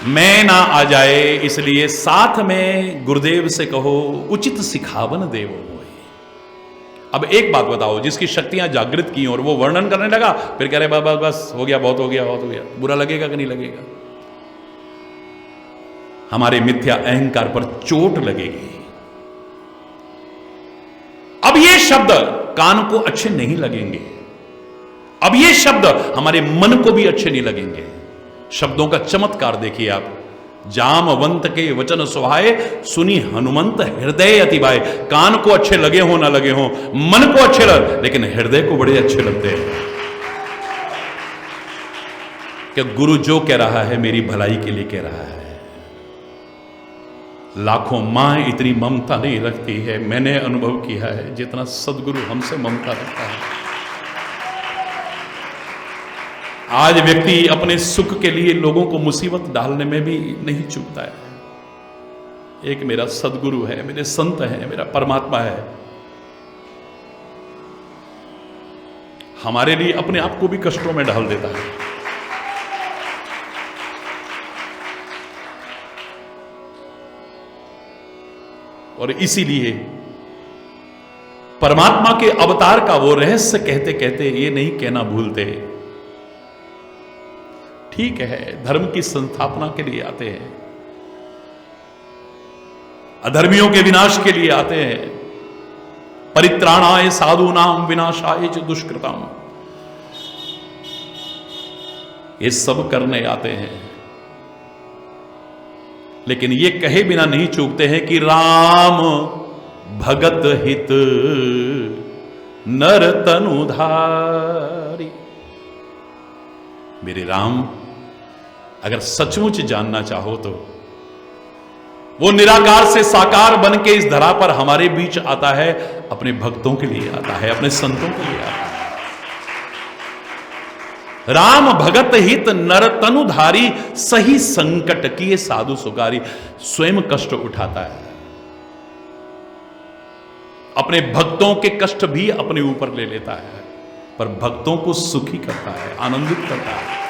मैं ना आ जाए इसलिए साथ में गुरुदेव से कहो उचित सिखावन देवो। अब एक बात बताओ, जिसकी शक्तियां जागृत की और वो वर्णन करने लगा, फिर कह रहे बस बस बस हो गया, बहुत हो गया, बहुत हो गया, बुरा लगेगा कि नहीं लगेगा? हमारे मिथ्या अहंकार पर चोट लगेगी। अब ये शब्द कान को अच्छे नहीं लगेंगे, अब ये शब्द हमारे मन को भी अच्छे नहीं लगेंगे। शब्दों का चमत्कार देखिए आप। जामवंत के वचन सुहाए, सुनी हनुमंत हृदय अति भाए। कान को अच्छे लगे हो ना लगे हो, मन को अच्छे लगे, लेकिन हृदय को बड़े अच्छे लगते हैं। कि गुरु जो कह रहा है मेरी भलाई के लिए कह रहा है। लाखों मां इतनी ममता नहीं रखती है, मैंने अनुभव किया है, जितना सदगुरु हमसे ममता रखता है। आज व्यक्ति अपने सुख के लिए लोगों को मुसीबत डालने में भी नहीं चूकता है। एक मेरा सदगुरु है, मेरे संत हैं, मेरा परमात्मा है, हमारे लिए अपने आप को भी कष्टों में डाल देता है। और इसीलिए परमात्मा के अवतार का वो रहस्य कहते कहते ये नहीं कहना भूलते, ठीक है धर्म की संस्थापना के लिए आते हैं, अधर्मियों के विनाश के लिए आते हैं, परित्राणाय साधूनाम विनाशाय च दुष्कृताम, ये सब करने आते हैं। लेकिन ये कहे बिना नहीं चूकते हैं कि राम भगत हित नर तनुधारी। मेरे राम अगर सचमुच जानना चाहो तो वो निराकार से साकार बन के इस धरा पर हमारे बीच आता है, अपने भक्तों के लिए आता है, अपने संतों के लिए आता है। राम भगत हित नर तनुधारी, सही संकट किए साधु सुकारी। स्वयं कष्ट उठाता है, अपने भक्तों के कष्ट भी अपने ऊपर ले लेता है, पर भक्तों को सुखी करता है, आनंदित करता है।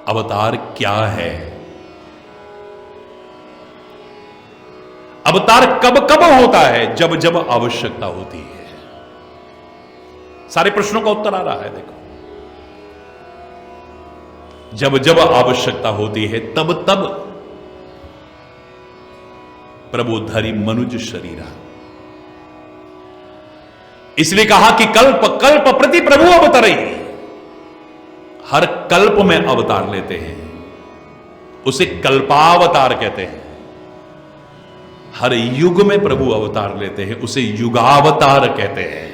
अवतार क्या है? अवतार कब कब होता है? जब जब आवश्यकता होती है। सारे प्रश्नों का उत्तर आ रहा है, देखो। जब जब आवश्यकता होती है तब तब प्रभु धरि मनुज शरीरा। इसलिए कहा कि कल्प कल्प प्रति प्रभु अवतरे। हर कल्प में अवतार लेते हैं, उसे कल्पावतार कहते हैं। हर युग में प्रभु अवतार लेते हैं, उसे युगावतार कहते हैं।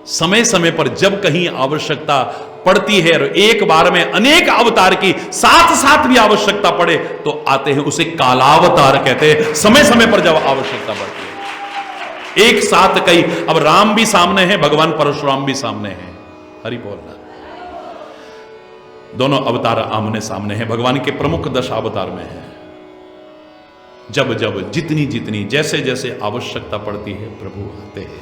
समय समय पर जब कहीं आवश्यकता पड़ती है और एक बार में अनेक अवतार की साथ साथ भी आवश्यकता पड़े तो आते हैं, उसे कालावतार कहते हैं। समय समय पर जब आवश्यकता पड़ती है, एक साथ कई। अब राम भी सामने हैं, भगवान परशुराम भी सामने हैं। हरि बोलना। दोनों अवतार आमने सामने हैं, भगवान के प्रमुख 10 अवतार में है। जब जब जितनी जितनी जैसे जैसे आवश्यकता पड़ती है प्रभु आते हैं।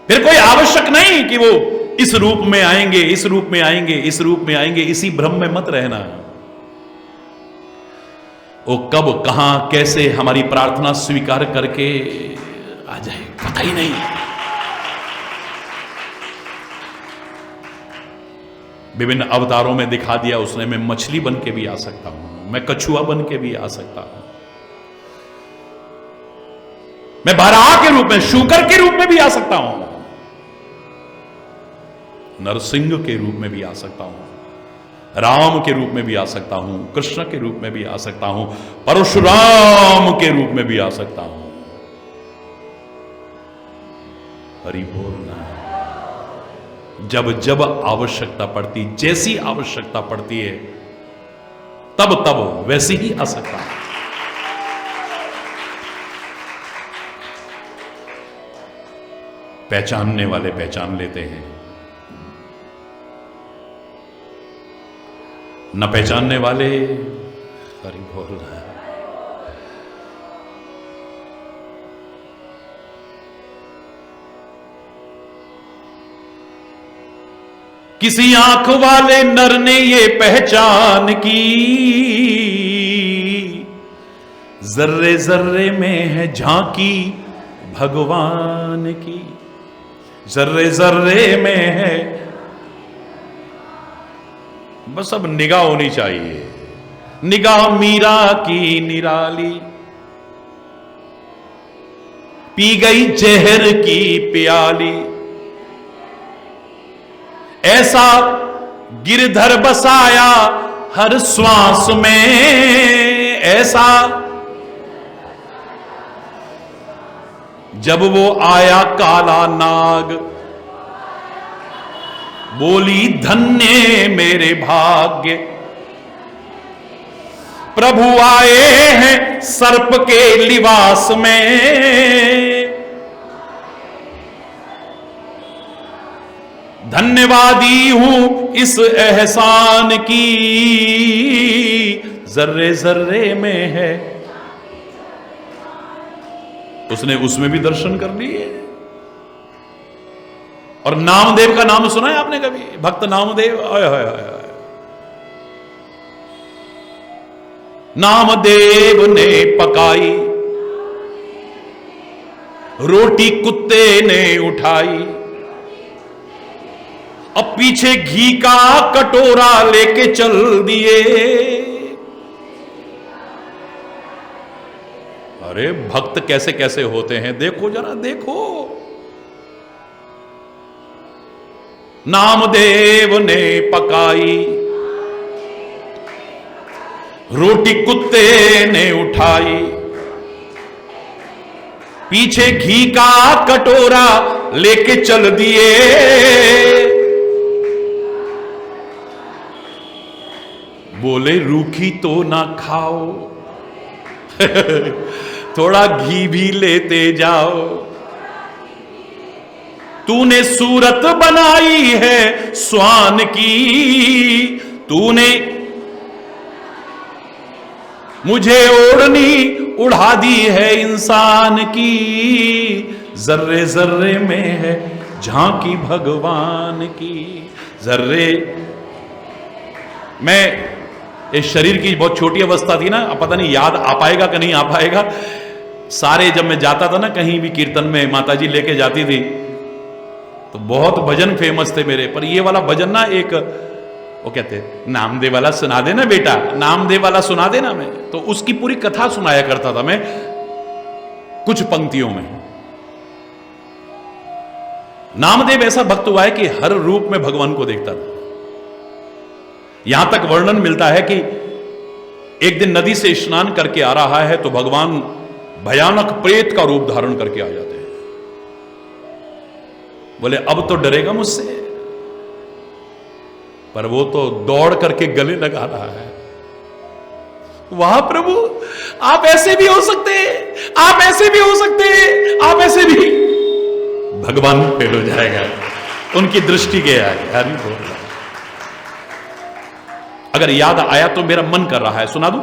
फिर कोई आवश्यक नहीं कि वो इस रूप में आएंगे, इस रूप में आएंगे, इस रूप में आएंगे। इसी भ्रम में मत रहना। वो कब कहां कैसे हमारी प्रार्थना स्वीकार करके आ जाए पता ही नहीं। विभिन्न अवतारों में दिखा दिया उसने, मैं मछली बन के भी आ सकता हूं, मैं कछुआ बन के भी आ सकता हूं, मैं बारह के रूप में, शूकर के रूप में भी आ सकता हूं, नरसिंह के रूप में भी आ सकता हूं, राम के रूप में भी आ सकता हूं, कृष्ण के रूप में भी आ सकता हूं, परशुराम के रूप में भी आ सकता हूं। हरि बोलना। जब जब आवश्यकता पड़ती, जैसी आवश्यकता पड़ती है तब तब वैसे ही आ सकता हूं। पहचानने वाले पहचान लेते हैं, न पहचानने वाले हरि बोल रहा है। किसी आंख वाले नर ने ये पहचान की, जर्रे जर्रे में है झांकी भगवान की, जर्रे जर्रे में है। बस अब निगाह होनी चाहिए, निगाह मीरा की निराली, पी गई जहर की प्याली। ऐसा गिरधर बसाया हर श्वास में, ऐसा जब वो आया काला नाग, बोली धन्य मेरे भाग्य। प्रभु आए हैं सर्प के लिबास में, धन्यवादी हूं इस एहसान की, जर्रे जर्रे में है। उसने उसमें भी दर्शन कर लिए। और नामदेव का नाम सुना है आपने कभी? भक्त नामदेव, आय हाय हाय। नामदेव ने पकाई रोटी, कुत्ते ने उठाई, अब पीछे घी का कटोरा लेके चल दिए। अरे भक्त कैसे कैसे होते हैं, देखो जरा देखो। नामदेव ने पकाई रोटी, कुत्ते ने उठाई, पीछे घी का कटोरा लेके चल दिए। बोले रूखी तो ना खाओ, थोड़ा घी भी लेते जाओ। तूने सूरत बनाई है स्वान की, तूने मुझे ओढ़नी उड़ा दी है इंसान की। जर्रे जर्रे में है झांकी भगवान की। जर्रे मैं इस शरीर की बहुत छोटी अवस्था थी ना, अब पता नहीं याद आ पाएगा कि नहीं आ पाएगा। सारे जब मैं जाता था ना कहीं भी कीर्तन में, माताजी लेके जाती थी तो बहुत भजन फेमस थे मेरे। पर ये वाला भजन ना, एक वो कहते नामदेव वाला सुना देना बेटा, नामदेव वाला सुना देना। मैं तो उसकी पूरी कथा सुनाया करता था मैं कुछ पंक्तियों में। नामदेव ऐसा भक्त हुआ है कि हर रूप में भगवान को देखता था। यहां तक वर्णन मिलता है कि एक दिन नदी से स्नान करके आ रहा है तो भगवान भयानक प्रेत का रूप धारण करके आ जाते हैं। बोले अब तो डरेगा मुझसे, पर वो तो दौड़ करके गले लगा रहा है। वाह प्रभु, आप ऐसे भी हो सकते हैं, आप ऐसे भी हो सकते हैं, आप ऐसे भी। भगवान फेल हो जाएगा, उनकी दृष्टि गया है। हरि बोल। अगर याद आया तो मेरा मन कर रहा है, सुना दूं।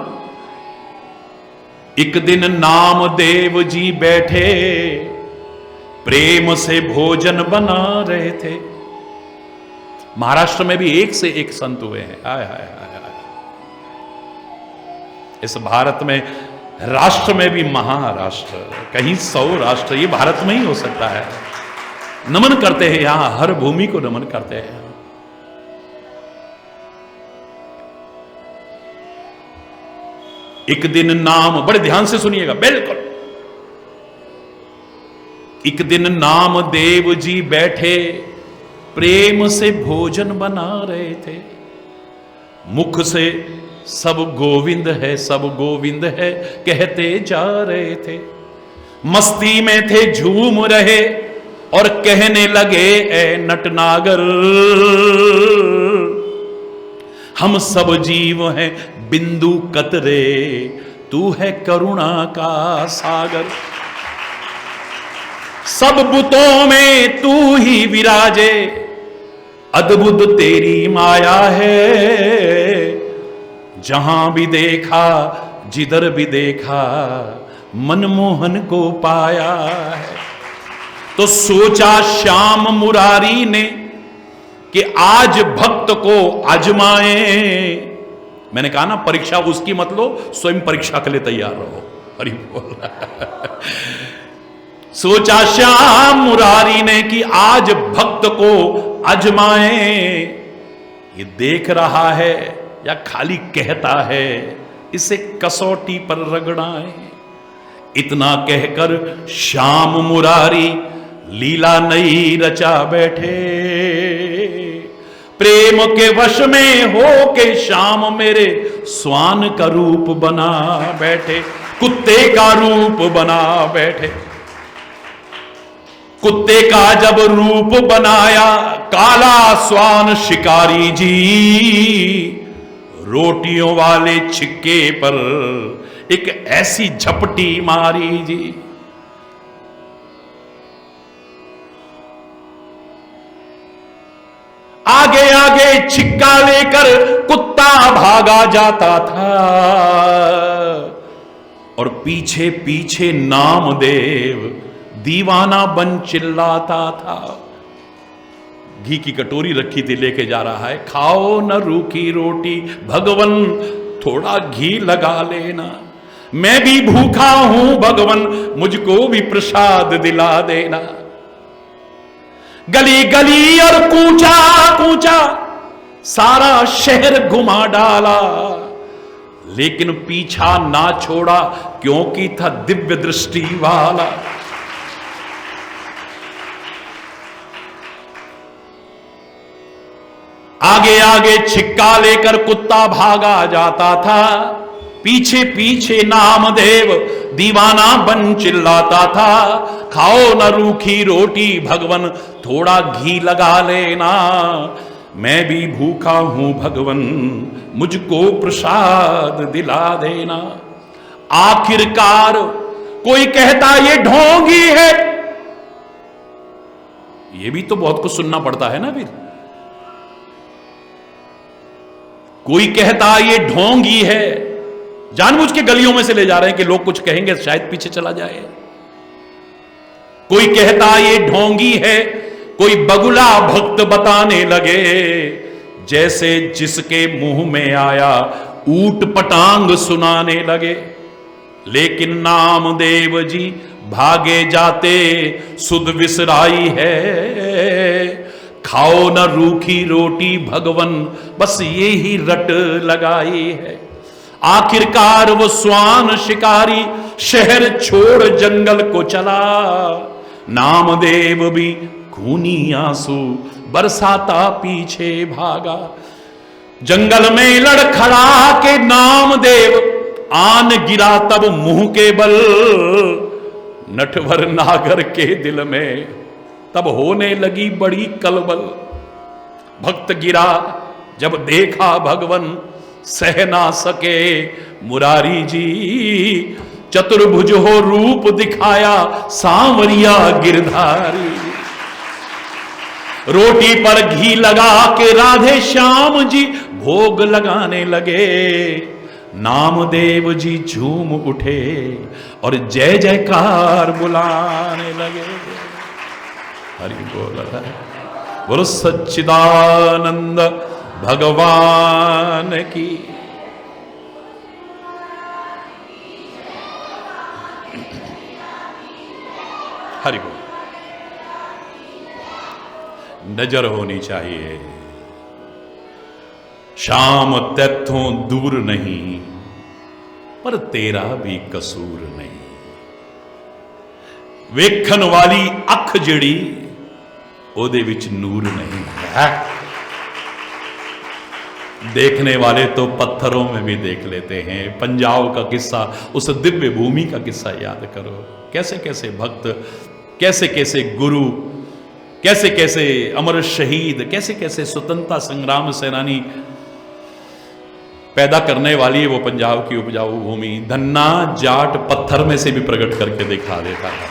एक दिन नामदेव जी बैठे, प्रेम से भोजन बना रहे थे। महाराष्ट्र में भी एक से एक संत हुए हैं। हाय हाय हाय हाय। इस भारत में राष्ट्र में भी महाराष्ट्र, कहीं 100 राष्ट्र, ये भारत में ही हो सकता है। नमन करते हैं यहां, हर भूमि को नमन करते हैं। एक दिन नाम, बड़े ध्यान से सुनिएगा बिल्कुल। एक दिन नामदेव जी बैठे, प्रेम से भोजन बना रहे थे। मुख से सब गोविंद है, सब गोविंद है कहते जा रहे थे। मस्ती में थे, झूम रहे और कहने लगे ए नटनागर, हम सब जीव हैं बिंदु कतरे, तू है करुणा का सागर। सब बुतों में तू ही विराजे, अद्भुत तेरी माया है। जहां भी देखा, जिधर भी देखा, मनमोहन को पाया है। तो सोचा श्याम मुरारी ने कि आज भक्त को आजमाए। मैंने कहा ना, परीक्षा उसकी मत लो, स्वयं परीक्षा के लिए तैयार रहो। हरि बोल। सोचा श्याम मुरारी ने कि आज भक्त को आजमाए। ये देख रहा है या खाली कहता है, इसे कसौटी पर रगड़ाए। इतना कहकर श्याम मुरारी लीला नई रचा बैठे। प्रेम के वश में हो के श्याम मेरे स्वान का रूप बना बैठे, कुत्ते का रूप बना बैठे। कुत्ते का जब रूप बनाया काला स्वान शिकारी जी, रोटियों वाले छिक्के पर एक ऐसी झपटी मारी जी। आगे आगे छिक्का लेकर कुत्ता भागा जाता था और पीछे पीछे नामदेव दीवाना बन चिल्लाता था। घी की कटोरी रखी थी, लेके जा रहा है। खाओ न रूखी रोटी भगवन, थोड़ा घी लगा लेना। मैं भी भूखा हूं भगवन, मुझको भी प्रसाद दिला देना। गली गली और कूचा कूचा सारा शहर घुमा डाला, लेकिन पीछा ना छोड़ा क्योंकि था दिव्य दृष्टि वाला। आगे आगे छिक्का लेकर कुत्ता भागा जाता था, पीछे पीछे नामदेव दीवाना बन चिल्लाता था। खाओ न रूखी रोटी भगवन, थोड़ा घी लगा लेना। मैं भी भूखा हूं भगवन, मुझको प्रसाद दिला देना। आखिरकार कोई कहता ये ढोंगी है, ये भी तो बहुत कुछ सुनना पड़ता है ना फिर। कोई कहता ये ढोंगी है, जानबूझ के गलियों में से ले जा रहे हैं कि लोग कुछ कहेंगे शायद पीछे चला जाए। कोई कहता ये ढोंगी है, कोई बगुला भक्त बताने लगे, जैसे जिसके मुंह में आया ऊट पटांग सुनाने लगे। लेकिन नामदेव जी भागे जाते सुध विसराई है, खाओ न रूखी रोटी भगवन, बस ये ही रट लगाई है। आखिरकार वो स्वान शिकारी शहर छोड़ जंगल को चला, नामदेव भी खूनी आंसू बरसाता पीछे भागा। जंगल में लड़खड़ा के नामदेव आन गिरा तब मुंह के बल, नटवर नागर के दिल में तब होने लगी बड़ी कलबल। भक्त गिरा जब देखा भगवन, सह ना सके मुरारी जी, चतुर्भुज हो रूप दिखाया सांवरिया गिरधारी। रोटी पर घी लगा के राधे श्याम जी भोग लगाने लगे, नामदेव जी झूम उठे और जय जयकार बुलाने लगे। हरि बोल, बोलो सच्चिदानंद भगवान की। हरि बोल। नजर होनी चाहिए, शाम तैथों दूर नहीं, पर तेरा भी कसूर नहीं। वेखन वाली अख जिड़ी, ओदे विच नूर नहीं है। देखने वाले तो पत्थरों में भी देख लेते हैं। पंजाब का किस्सा, उस दिव्य भूमि का किस्सा याद करो। कैसे कैसे भक्त, कैसे कैसे गुरु, कैसे कैसे अमर शहीद, कैसे कैसे स्वतंत्रता संग्राम सेनानी पैदा करने वाली है वो पंजाब की उपजाऊ भूमि। धन्ना जाट पत्थर में से भी प्रकट करके दिखा देता है।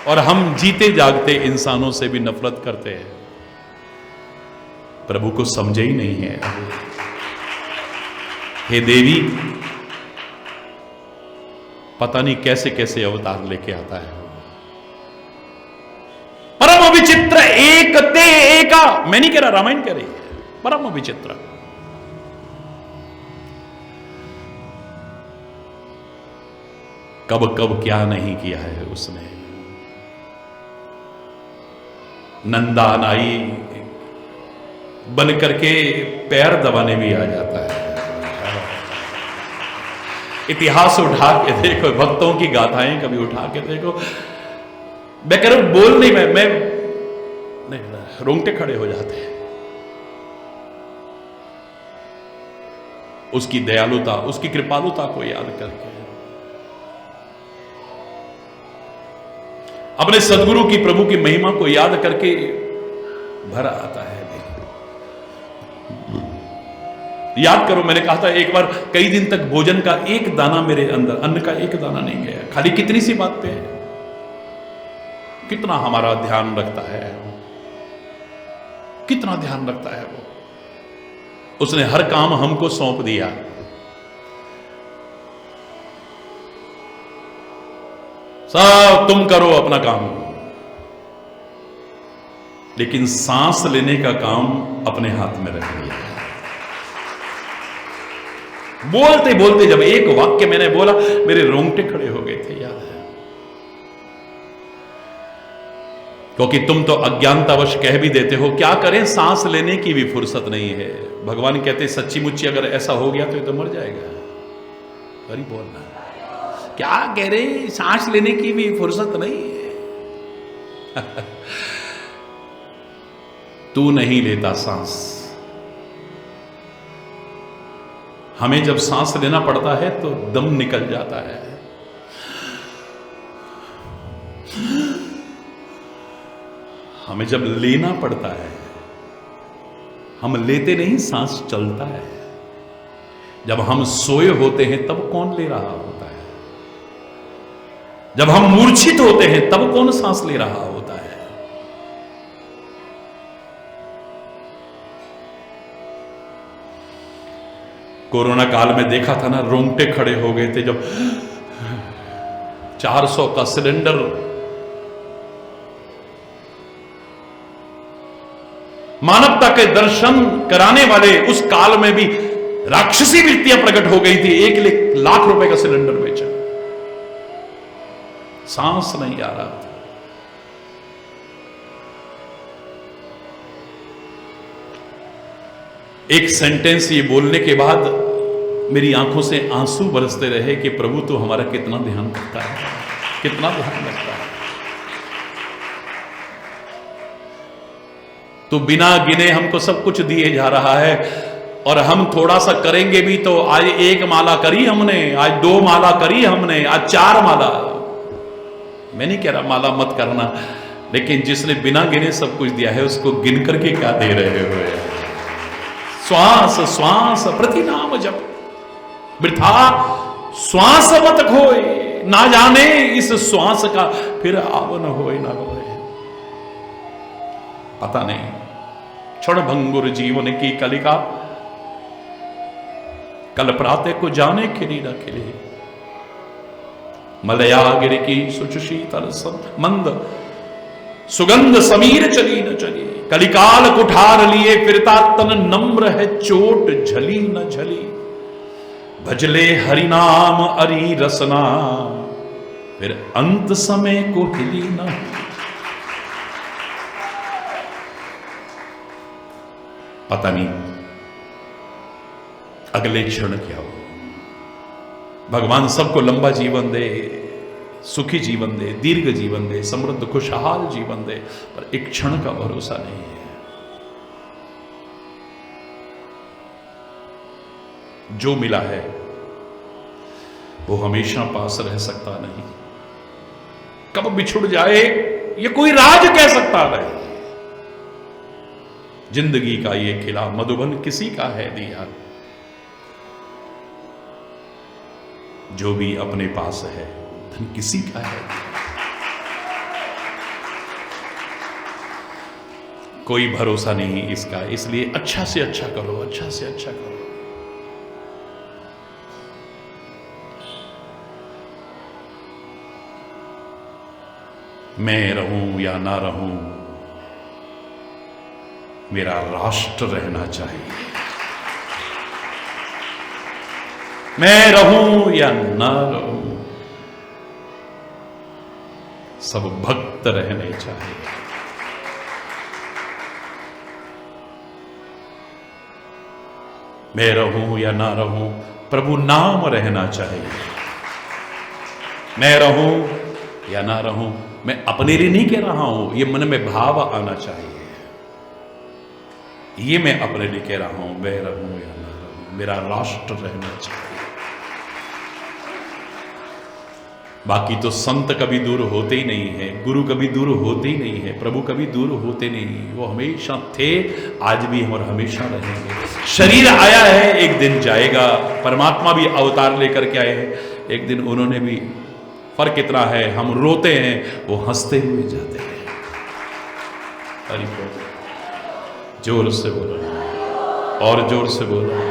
और हम जीते जागते इंसानों से भी नफरत करते हैं। प्रभु को समझे ही नहीं है। हे देवी, पता नहीं कैसे कैसे अवतार लेके आता है। परम विचित्र एक ते एका, मैं नहीं कह रहा, रामायण कह रही है। परम विचित्र, कब कब क्या नहीं किया है उसने। नंदा नाई बन करके पैर दबाने भी आ जाता है। इतिहास उठा के देखो, भक्तों की गाथाएं कभी उठा के देखो। मैं कह रहा हूं, बोल नहीं, मैं नहीं, रोंगटे खड़े हो जाते हैं। उसकी दयालुता, उसकी कृपालुता को याद करके, अपने सदगुरु की, प्रभु की महिमा को याद करके भरा आता है। याद करो, मैंने कहा था एक बार, कई दिन तक भोजन का एक दाना मेरे अंदर, अन्न का एक दाना नहीं गया। खाली कितनी सी बात पे, कितना हमारा ध्यान रखता है, कितना ध्यान रखता है वो। उसने हर काम हमको सौंप दिया। सब तुम करो अपना काम, लेकिन सांस लेने का काम अपने हाथ में रख लिया। बोलते बोलते जब एक वाक्य मैंने बोला, मेरे रोंगटे खड़े हो गए थे, याद है। क्योंकि तुम तो अज्ञानतावश कह भी देते हो, क्या करें, सांस लेने की भी फुर्सत नहीं है। भगवान कहते सच्ची मुच्ची अगर ऐसा हो गया तो ये तो मर जाएगा। अरे बोलना, क्या कह रहे, सांस लेने की भी फुर्सत नहीं है। तू नहीं लेता सांस। हमें जब सांस लेना पड़ता है तो दम निकल जाता है। हमें जब लेना पड़ता है हम लेते नहीं, सांस चलता है। जब हम सोए होते हैं तब कौन ले रहा होता है? जब हम मूर्छित होते हैं तब कौन सांस ले रहा होता है? कोरोना काल में देखा था ना, रोंगटे खड़े हो गए थे जब 400 का सिलेंडर मानवता के दर्शन कराने वाले उस काल में भी राक्षसी वृत्तियां प्रकट हो गई थी। 1 लाख रुपए का सिलेंडर बेचा, सांस नहीं आ रहा था। एक सेंटेंस ये बोलने के बाद मेरी आंखों से आंसू बरसते रहे कि प्रभु तो हमारा कितना ध्यान रखता है, कितना ध्यान रखता है। तो बिना गिने हमको सब कुछ दिए जा रहा है, और हम थोड़ा सा करेंगे भी तो आज 1 माला करी हमने, आज 2 माला करी हमने, आज 4 माला। मैं नहीं कह रहा माला मत करना, लेकिन जिसने बिना गिने सब कुछ दिया है उसको गिन करके क्या दे रहे हो? श्वास श्वास प्रति नाम जप, वृथा श्वास मत खोए, ना जाने इस श्वास का फिर आव न होए ना होए। पता नहीं क्षण भंगुर जीवन की कलिका, कल प्रातः को जाने खिली न खिली। मलयागिर की सुच शीतल मंद सुगंध समीर चली न चली। कलिकाल कुठार लिए फिरता तन नम्र है, चोट झली न झली। भजले हरिनाम अरी रसना, फिर अंत समय को हिली न। पता नहीं अगले क्षण क्या हो। भगवान सबको लंबा जीवन दे, सुखी जीवन दे, दीर्घ जीवन दे, समृद्ध खुशहाल जीवन दे, पर एक क्षण का भरोसा नहीं है। जो मिला है वो हमेशा पास रह सकता नहीं, कब बिछुड़ जाए ये कोई राज कह सकता नहीं। जिंदगी का ये खिला मधुबन किसी का है दिया, जो भी अपने पास है धन किसी का है। कोई भरोसा नहीं इसका, इसलिए अच्छा से अच्छा करो, अच्छा से अच्छा करो। मैं रहूं या ना रहूं, मेरा राष्ट्र रहना चाहिए। मैं रहूं या ना रहूं, सब भक्त रहने चाहिए। मैं रहूं या ना रहूं, प्रभु नाम रहना चाहिए। मैं रहूं या ना रहूं, मैं अपने लिए नहीं कह रहा हूं, ये मन में भाव आना चाहिए। ये मैं अपने लिए कह रहा हूं, मैं रहूं या ना रहूं, मेरा राष्ट्र रहना चाहिए। बाकी तो संत कभी दूर होते ही नहीं है, गुरु कभी दूर होते ही नहीं है, प्रभु कभी दूर होते नहीं, वो हमेशा थे, आज भी हम और हमेशा रहेंगे। शरीर आया है, एक दिन जाएगा। परमात्मा भी अवतार लेकर के आए हैं, एक दिन उन्होंने भी। फर्क इतना है, हम रोते हैं, वो हंसते हुए जाते हैं। हरि बोल, जोर से बोलो और जोर से बोलो।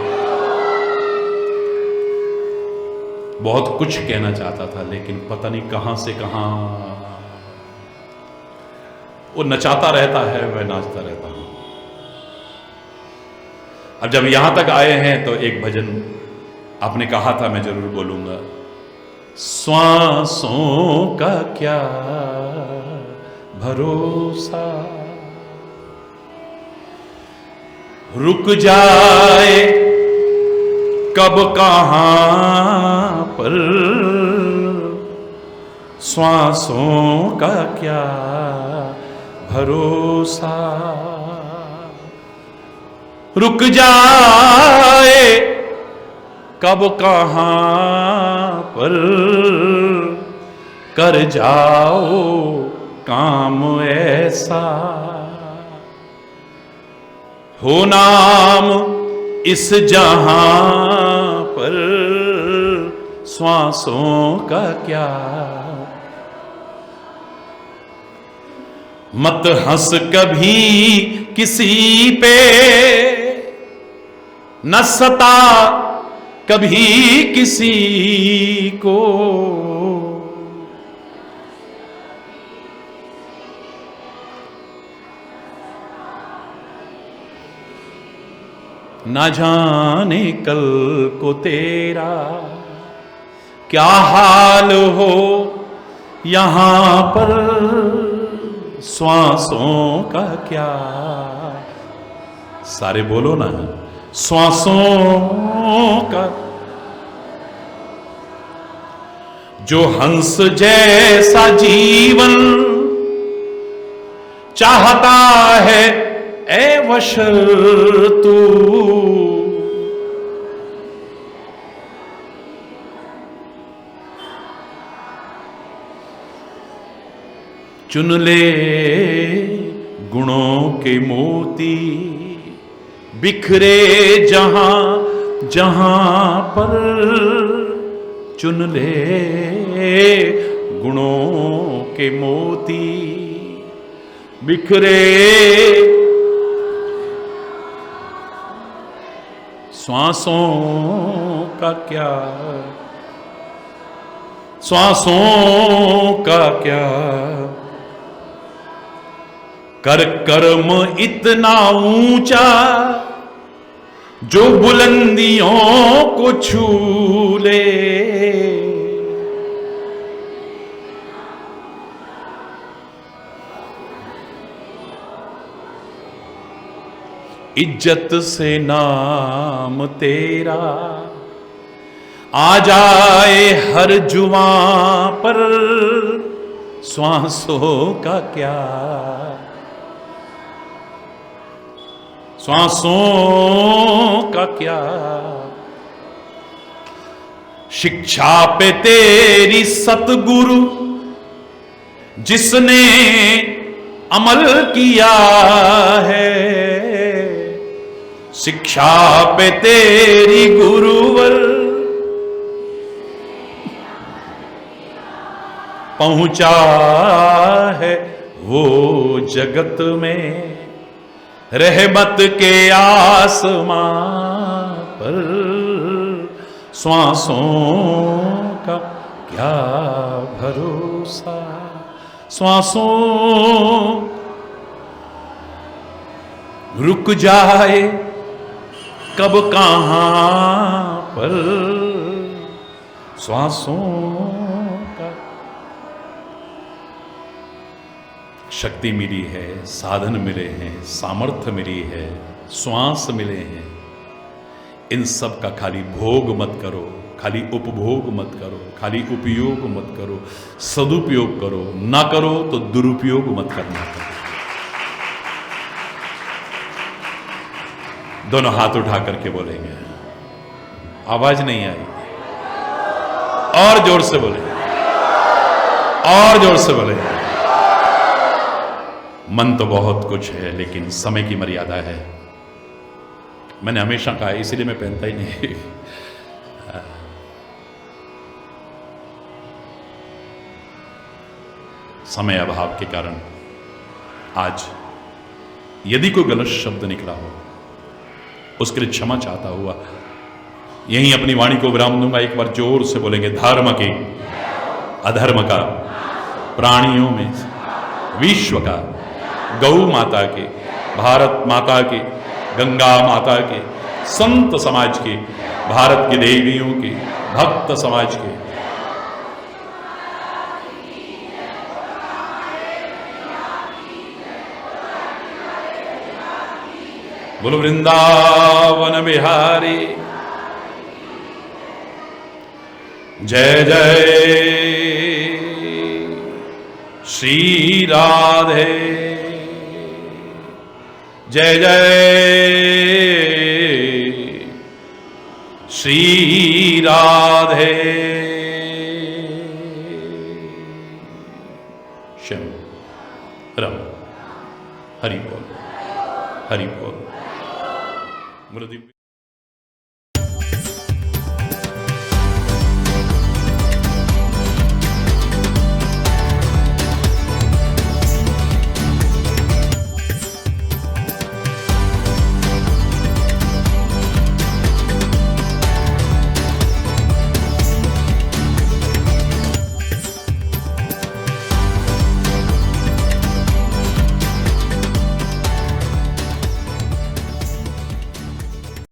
बहुत कुछ कहना चाहता था, लेकिन पता नहीं कहां से कहां वो नचाता रहता है, मैं नाचता रहता हूं। अब जब यहां तक आए हैं तो एक भजन आपने कहा था, मैं जरूर बोलूंगा। श्वासों का क्या भरोसा, रुक जाए कब कहां पर, श्वासों का क्या भरोसा, रुक जाए कब कहां पर, कर जाओ काम ऐसा, हो नाम इस जहां पर श्वासों का क्या, मत हंस कभी किसी पे, न सता कभी किसी को, ना जाने कल को तेरा क्या हाल हो यहां पर श्वासों का क्या, सारे बोलो ना, श्वासों का। जो हंस जैसा जीवन चाहता है ए वशर तू, चुन ले गुणों के मोती बिखरे जहां जहां पर, चुन ले गुणों के मोती बिखरे, श्वासों का क्या, श्वासों का क्या, कर कर्म इतना ऊंचा जो बुलंदियों को छू ले, इज्जत से नाम तेरा आ जाए हर जुबां पर, श्वासों का क्या, श्वासों का क्या, शिक्षा पे तेरी सतगुरु जिसने अमल किया है, शिक्षा पे तेरी गुरुवर पहुंचा है वो जगत में, रहमत के आसमां पर, श्वासों का क्या भरोसा, श्वासों रुक जाए कब कहां पर, श्वासों का। शक्ति मिली है, साधन मिले हैं, सामर्थ्य मिली है, श्वास मिले हैं, इन सब का खाली भोग मत करो, खाली उपभोग मत करो, खाली उपयोग मत करो, सदुपयोग करो, ना करो तो दुरुपयोग मत करना। दोनों हाथ उठा करके बोलेंगे, आवाज नहीं आई, और जोर से बोले, और जोर से बोले। मन तो बहुत कुछ है लेकिन समय की मर्यादा है। मैंने हमेशा कहा, इसलिए मैं पहनता ही नहीं। समय अभाव के कारण आज यदि कोई गलत शब्द निकला हो उसके लिए क्षमा चाहता हुआ यहीं अपनी वाणी को विराम दूंगा। एक बार जोर से बोलेंगे, धर्म के अधर्म का, प्राणियों में विश्व का, गौ माता के, भारत माता के, गंगा माता के, संत समाज के, भारत की देवियों के, भक्त समाज के, बोलो वृंदावन बिहारी, जय जय श्री राधे, जय जय श्री राधे। श्याम राम, हरि बोल, हरि बोल, बोलो दिव्य